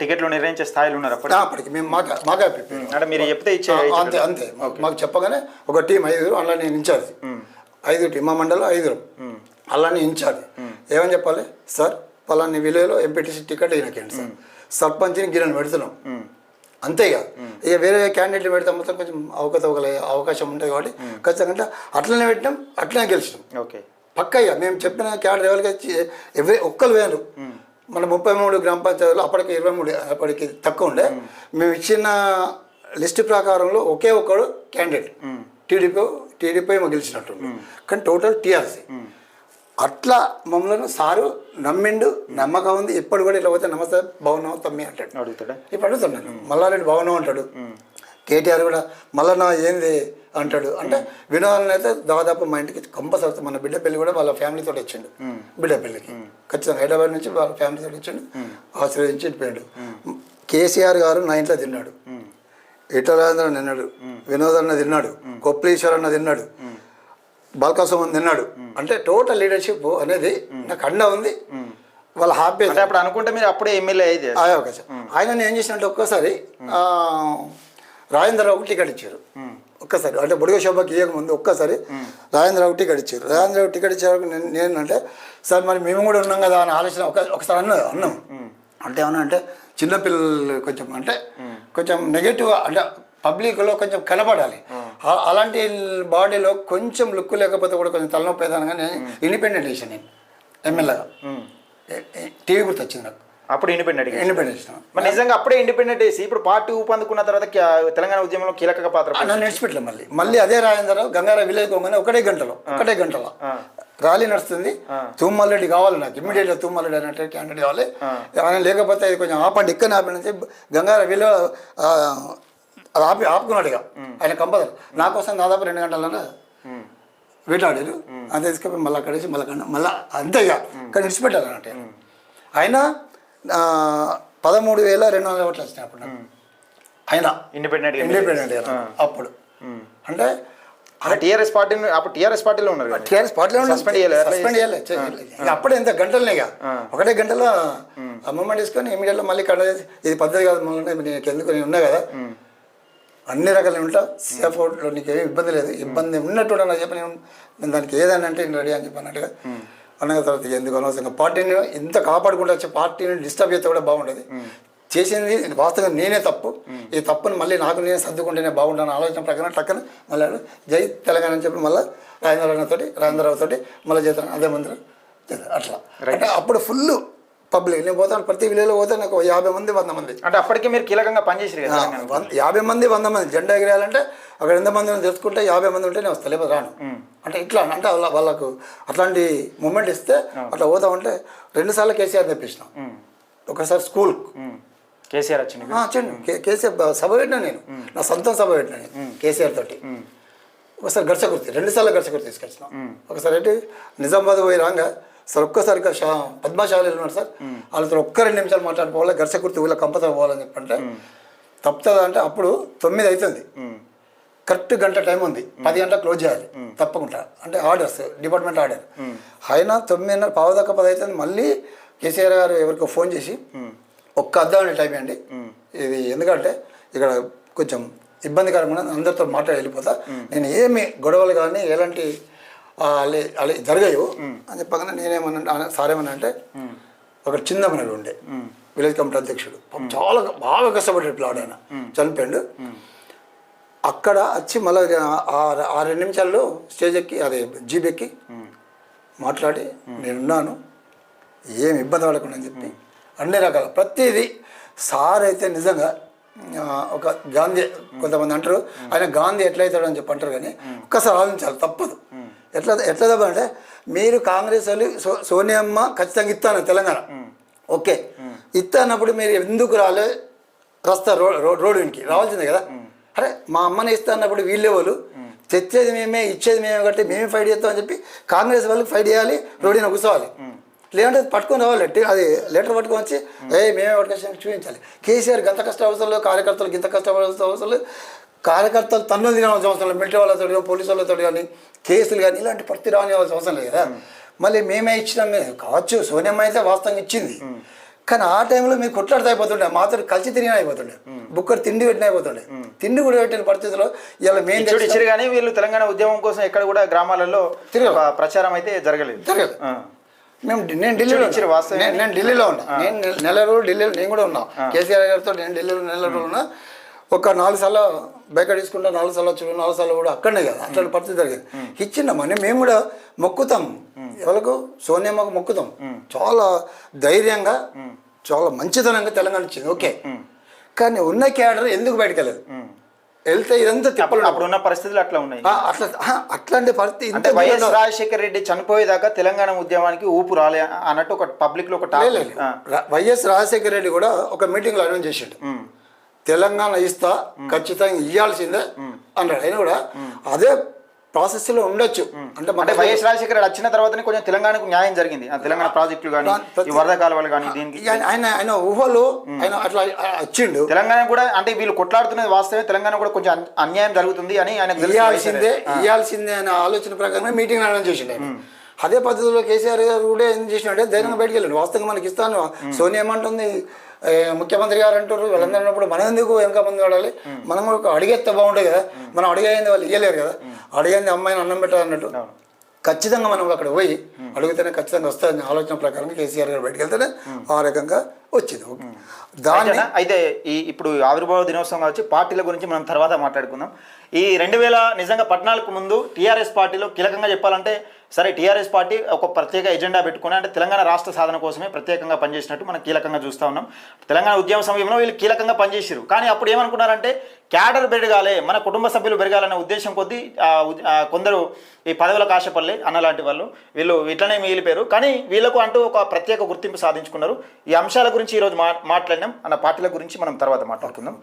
[SPEAKER 1] టికెట్లు నిర్ణయించే స్థాయిలో ఉన్నారు
[SPEAKER 2] అప్పటికి మేము మాకే
[SPEAKER 1] మీరు చెప్తే
[SPEAKER 2] అంతే అంతే మాకు చెప్పగానే ఒక టీం 5 అలా నేను ఇన్ఛార్జ్ 5 టీం మా మండలం 5 అలా నేను ఇన్ఛార్జ్ ఏమని చెప్పాలి సార్ పలాని విలేజ్లో ఎంపీటీసీ టికెట్ ఈయనకేంటి సార్ సర్పంచ్ని గిన్నెను పెడుతున్నాం అంతే ఇక వేరే క్యాండిడేట్లు పెడితే మొత్తం కొంచెం అవకతవకలే అవకాశం ఉంటుంది కాబట్టి ఖచ్చితంగా అట్లనే పెట్టినాం, అట్లనే గెలిచినాం.
[SPEAKER 1] ఓకే,
[SPEAKER 2] పక్కా ఇక మేము చెప్పిన క్యాడర్ ఎవరికి ఒక్కరు వేరు. మన 33 గ్రామ పంచాయతీలు అప్పటికి 23 అప్పటికి తక్కువ ఉండే. మేము ఇచ్చిన లిస్ట్ ప్రకారంలో ఒకే ఒక్కడు క్యాండిడేట్ టీడీపీ ఏమో గెలిచినట్టు, కానీ టోటల్ టీఆర్సీ. అట్లా మమ్మల్ని సారు నమ్మిండు, నమ్మకం ఉంది. ఇప్పుడు కూడా ఇట్లా పోతే నమస్తే బాగున్నావు తమ్మి అంటాడు. ఇప్పుడు అడుగుతున్నాను మల్లారెడ్డి బాగున్నావు అంటాడు. కేటీఆర్ కూడా మల్లన్న ఏంది అంటాడు. అంటే వినోదాన్ని అయితే దాదాపు మా ఇంటికి కంపల్సరీ మన బిడ్డ పెళ్లి కూడా వాళ్ళ ఫ్యామిలీతో వచ్చిండు. బిడ్డ పెళ్లికి ఖచ్చితంగా హైదరాబాద్ నుంచి వాళ్ళ ఫ్యామిలీతో వచ్చిండు, ఆశీర్వదించి పోయాడు. కేసీఆర్ గారు నా ఇంట్లో తిన్నాడు, ఇటరాజేంద్ర తిన్నాడు, వినోదన్న తిన్నాడు, కొప్లీశ్వర్ అన్న తిన్నాడు, బాల్కాసుమన్ తిన్నాడు. అంటే టోటల్ లీడర్షిప్ అనేది నాకు అండ ఉంది. వాళ్ళ హ్యాపీ.
[SPEAKER 1] అప్పుడు అనుకుంటే మీరు అప్పుడే ఎమ్మెల్యే అయితే
[SPEAKER 2] అవకాశం. ఆయన ఏం చేసినట్టు ఒక్కసారి రాజేంద్రరావుకు టికెట్ ఇచ్చారు. ఒక్కసారి అంటే బుడిగ శోభకి ఇవ్వక ముందు ఒక్కసారి రాజేంద్రరావు టికెట్ ఇచ్చారు. రాజేంద్రరావు టికెట్ ఇచ్చేవరకు నేనంటే సార్ మరి మేము కూడా ఉన్నాం కదా అని ఆలోచన ఒకసారి అన్నాం. అంటే ఏమన్నా అంటే చిన్నపిల్లలు కొంచెం అంటే కొంచెం నెగటివ్ అంటే పబ్లిక్లో కొంచెం కనపడాలి. అలాంటి బాడీలో కొంచెం లుక్ లేకపోతే కూడా కొంచెం తలనొప్పి ఏదైనా కానీ ఇండిపెండెంట్ వేసాను నేను ఎమ్మెల్యేగా. టీవీ గుర్తు వచ్చింది నాకు
[SPEAKER 1] అప్పుడు ఇండిపెండెంట్
[SPEAKER 2] ఇష్టం.
[SPEAKER 1] మరి నిజంగా అప్పుడే ఇండిపెండెంట్ వేసి ఇప్పుడు పార్టీ ఊపందుకున్న తర్వాత తెలంగాణ ఉద్యమంలో కీలక పాత్ర
[SPEAKER 2] నన్ను నిడిచిపెట్టలే. మళ్ళీ అదే రాజేంద్రరావు గంగారా విలేజ్ పోగానే ఒకటే గంటలో ర్యాలీ నడుస్తుంది. తుమ్మలరెడ్డి కావాలి నాకు ఇమ్మీడియట్గా, తుమ్మలరెడ్డి అన్నట్టు క్యాండిడేట్ కావాలి. ఆయన లేకపోతే అది కొంచెం ఆపండి ఇక్కడ ఆపండి గంగారా విలేజ్ అది ఆపుకున్నాడుగా ఆయన కంపల్సరీ. నా కోసం దాదాపు 2 గంటలన్నా వేటాడారు. అంతే తీసుకపోయి మళ్ళీ అక్కడేసి మళ్ళీ అంతేగా కానీ విడిచిపెట్టాలి అన్నట్టు. ఆయన 13,200 ఓట్లు వచ్చినాయి అప్పుడు నాకు. ఆయన ఇండిపెండెంట్ అప్పుడు అంటే
[SPEAKER 1] టీఆర్ఎస్ పార్టీలో ఉన్నారు.
[SPEAKER 2] టీఆర్ఎస్ పార్టీలో సస్పెండ్ చేయలేదు. అప్పుడే ఎంత గంటలనేగా ఒకటే గంటలో మూమెంట్ తీసుకొని ఇమీడియట్గా మళ్ళీ ఇది పద్ధతి కాదు నీకు ఎందుకు నేను ఉన్నా కదా అన్ని రకాలు ఉంటా సేఫ్ అవుట్లో నీకు ఏమి ఇబ్బంది లేదు. ఇబ్బంది ఉన్నట్టు నాకు చెప్పి నేను దానికి ఏదైనా అంటే నేను రెడీ అని చెప్పి అన్నట్టుగా అన్న తర్వాత ఎందుకు అనవసరంగా పార్టీని ఎంత కాపాడుకుంటూ వచ్చే పార్టీని డిస్టర్బ్ చేస్తే కూడా బాగుండేది. చేసింది వాస్తవంగా నేనే తప్పు. ఈ తప్పుని మళ్ళీ నాకు నేనే సర్దుకుంటేనే బాగుంటాను ఆలోచన ప్రకారం టక్కన మళ్ళీ జై తెలంగాణ అని చెప్పి మళ్ళీ రాజేంద్రరావు తోటి మళ్ళీ చేస్తాను అదే మందిరం అట్లా. అంటే అప్పుడు ఫుల్ పబ్లిక్ నేను పోతాను ప్రతి విలేజ్లో పోతే నాకు 50 మంది 100 మంది.
[SPEAKER 1] అంటే అప్పటికే మీరు కీలకంగా పనిచేసారు కదా.
[SPEAKER 2] 50 మంది 100 మంది జెండా ఎగిరేయాలంటే అక్కడ ఎంతమంది తెలుసుకుంటే 50 మంది ఉంటే నేను వస్తా లేకపోతే రాను. అంటే ఇట్లా అంటే వాళ్ళకు అట్లాంటి మూమెంట్ ఇస్తే అట్లా పోతా ఉంటే 2 సార్లు కేసీఆర్ తెప్పించినాం. ఒకసారి స్కూల్
[SPEAKER 1] కేసీఆర్ వచ్చింది.
[SPEAKER 2] కేసీఆర్ సభ పెట్టినా నేను నా సొంతం సభ పెట్టినా నేను కేసీఆర్ తోటి. ఒకసారి గర్చకుర్తి 2 సార్లు గర్చకుర్తి తీసుకొచ్చినాం. ఒకసారి ఏంటి నిజామాబాద్ పోయి రాగా సార్ ఒక్కసారిగా పద్మశాలి ఉన్నారు సార్ వాళ్ళతో 1-2 నిమిషాలు మాట్లాడుకోవాలి గర్చకుర్తి ఊళ్ళో కంపల్సరీ పోవాలని చెప్పంటే తప్పుతుందా అంటే అప్పుడు 9 అవుతుంది కరెక్ట్ గంట టైం ఉంది 10 గంటలకు క్లోజ్ చేయాలి తప్పకుండా అంటే ఆర్డర్స్ డిపార్ట్మెంట్ ఆర్డర్. ఆయన 9:30 పావుదాకా 10 అవుతుంది. మళ్ళీ కేసీఆర్ గారు ఎవరికో ఫోన్ చేసి ఒక్క అర్ధగంట టైం ఇవ్వండి ఇది ఎందుకంటే ఇక్కడ కొంచెం ఇబ్బందికరంగా అందరితో మాట్లాడి వెళ్ళిపోతా నేను ఏమి గొడవలు కానీ ఎలాంటి అలా జరగాయో అని చెప్పగానే నేనేమన్నా సార్ ఏమన్నా అంటే ఒక చిన్న మనడు ఉండే విలేజ్ కమిటీ అధ్యక్షుడు చాలా బాగా కష్టపడేట్లు ఆయన చనిపోయాడు. అక్కడ వచ్చి మళ్ళీ 2 నిమిషాల్లో స్టేజ్ ఎక్కి అదే జీప్ ఎక్కి మాట్లాడి నేనున్నాను ఏమి ఇబ్బంది పడకుండా అని చెప్పి అన్ని రకాల ప్రతిదీ సార్ అయితే నిజంగా ఒక గాంధీ కొంతమంది అంటారు ఆయన గాంధీ ఎట్లయితాడు అని చెప్పి అంటారు కానీ ఒక్కసారి ఆలోచించాలి తప్పదు. ఎట్లా తప్పంటే మీరు కాంగ్రెస్ వాళ్ళు సోనియమ్మ ఖచ్చితంగా ఇస్తాను తెలంగాణ ఓకే ఇస్తా అన్నప్పుడు మీరు ఎందుకు రాలే రస్తా రోడ్ వెనికి రావాల్సిందే కదా. అరే మా అమ్మని ఇస్తా అన్నప్పుడు వీళ్ళే వాళ్ళు తెచ్చేది మేమే ఇచ్చేది మేమే కాబట్టి మేమే ఫైట్ చేస్తామని చెప్పి కాంగ్రెస్ వాళ్ళకి ఫైట్ చేయాలి రోడ్డున కూర్చోవాలి. లేదంటే పట్టుకొని రావాలి అది లెటర్ పట్టుకొని వచ్చి మేమే పట్టుకొని చూపించాలి. కేసీఆర్ గంత కష్ట అవసరం కార్యకర్తలు గింత కష్టపడాల్సిన అవసరం కార్యకర్తలు తన్నులు తినాల్సిన అవసరం లేదు. మిలిటరీ వాళ్ళతో పోలీసు వాళ్ళతో కానీ కేసులు కానీ ఇలాంటి ప్రతి రానివ్వాల్సిన అవసరం లేదు కదా. మళ్ళీ మేమే ఇచ్చినాం కావచ్చు సోనియమ్మ అయితే వాస్తవంగా ఇచ్చింది కానీ ఆ టైంలో మీరు కొట్లాడితే అయిపోతుండే మాతో కలిసి తిరిగిన అయిపోతుండే బుక్కరు తిండి పెట్టిన అయిపోతుండే తిండి కూడా పెట్టిన పరిస్థితిలో ఇలా మెయిన్
[SPEAKER 1] ఇచ్చారు కానీ వీళ్ళు తెలంగాణ ఉద్యమం కోసం ఎక్కడ కూడా గ్రామాలలో ప్రచారం అయితే జరగలేదు.
[SPEAKER 2] నేను ఢిల్లీలో ఉన్నా నేను నెల రోజులు ఢిల్లీలో నేను కూడా ఉన్నా కేసీఆర్ గారితో నేను ఢిల్లీలో నెల రోజులు ఉన్నా. ఒక 4 సార్లు బయట తీసుకుంటా 4 సార్లు చూడు 4 సార్లు కూడా అక్కడనే కదా అట్లాంటి పరిస్థితి జరిగింది. ఇచ్చిండమని మేము కూడా మొక్కుతాం, ఎవరికి సోనియమ్మకు మొక్కుతాం. చాలా ధైర్యంగా చాలా మంచితనంగా తెలంగాణ ఇచ్చింది, ఓకే. కానీ ఉన్న క్యాడర్ ఎందుకు బయటకు వెళ్ళదు? వెళ్తే ఇదంతా తిప్పలు.
[SPEAKER 1] అప్పుడున్న పరిస్థితులు అట్లా ఉన్నాయి.
[SPEAKER 2] అట్లాంటి పరిస్థితి
[SPEAKER 1] అంటే వైఎస్ రాజశేఖర రెడ్డి చనిపోయేదాకా తెలంగాణ ఉద్యమానికి ఊపు రాలే అన్నట్టు ఒక పబ్లిక్ లో ఒక
[SPEAKER 2] వైఎస్ రాజశేఖర రెడ్డి కూడా ఒక మీటింగ్ లో అనౌన్స్ చేసిండు, తెలంగాణ ఇస్తా ఖచ్చితంగా ఇవ్వాల్సిందే అన్నాడు. ఆయన కూడా అదే ప్రాసెస్ లో ఉండొచ్చు.
[SPEAKER 1] అంటే వైఎస్ రాజశేఖర రెడ్డి వచ్చిన తర్వాతనే కొంచెం తెలంగాణకు న్యాయం జరిగింది. తెలంగాణ ప్రాజెక్టులు కానీ ఈ వరద కాలువలు కానీ దీనికి
[SPEAKER 2] ఆయన ఊహలు ఆయన అట్లా వచ్చిండు.
[SPEAKER 1] తెలంగాణ కూడా అంటే వీళ్ళు కొట్లాడుతున్నది వాస్తవే, తెలంగాణ కూడా కొంచెం అన్యాయం జరుగుతుంది అని ఆయన
[SPEAKER 2] ఇవ్వాల్సిందే అనే ఆలోచన ప్రకారమే మీటింగ్ అనౌన్స్ చేసిండు ఆయన. అదే పద్ధతిలో కేసీఆర్ గారు కూడా ఏం చేసినట్టే ధైర్యంగా బయటకు వెళ్ళండి. వాస్తవంగా మనకి ఇస్తాను సోనియా ఏమంటుంది, ముఖ్యమంత్రి గారు అంటారు వీళ్ళందరూ ఉన్నప్పుడు మనం ఎందుకు వెనక మంది వాడాలి, మనం కూడా అడిగేస్తే బాగుంటుంది కదా, మనం అడిగేది వాళ్ళు ఇవ్వలేరు కదా, అడిగింది అమ్మాయిని అన్నం పెట్టాలి అన్నట్టు. ఖచ్చితంగా మనం అక్కడ పోయి అడిగితేనే ఖచ్చితంగా వస్తుందని ఆలోచన ప్రకారం కేసీఆర్ గారు బయటకు వెళ్తేనే ఆ రకంగా వచ్చింది.
[SPEAKER 1] దాన్ని అయితే ఇప్పుడు ఆవిర్భావ దినోత్సవం కావచ్చు, పార్టీల గురించి మనం తర్వాత మాట్లాడుకుందాం. ఈ 2000 నిజంగా 14కు ముందు టీఆర్ఎస్ పార్టీలో కీలకంగా చెప్పాలంటే సరే టీఆర్ఎస్ పార్టీ ఒక ప్రత్యేక ఎజెండా పెట్టుకుని అంటే తెలంగాణ రాష్ట్ర సాధన కోసమే ప్రత్యేకంగా పనిచేసినట్టు మనం కీలకంగా చూస్తూ ఉన్నాం. తెలంగాణ ఉద్యమ సమయంలో వీళ్ళు కీలకంగా పనిచేసారు. కానీ అప్పుడు ఏమనుకున్నారంటే క్యాడర్ పెరగాలి, మన కుటుంబ సభ్యులు పెరగాలనే ఉద్దేశం కొద్దీ కొందరు ఈ పదవులకు ఆశపడలే అన్నలాంటి వాళ్ళు వీళ్ళు ఇట్లనే మిగిలిపోయారు. కానీ వీళ్ళకు అంటూ ఒక ప్రత్యేక గుర్తింపు సాధించుకున్నారు. ఈ అంశాల గురించి ఈరోజు మాట్లాడినాం. అన్న పార్టీల గురించి మనం తర్వాత మాట్లాడుకుందాం.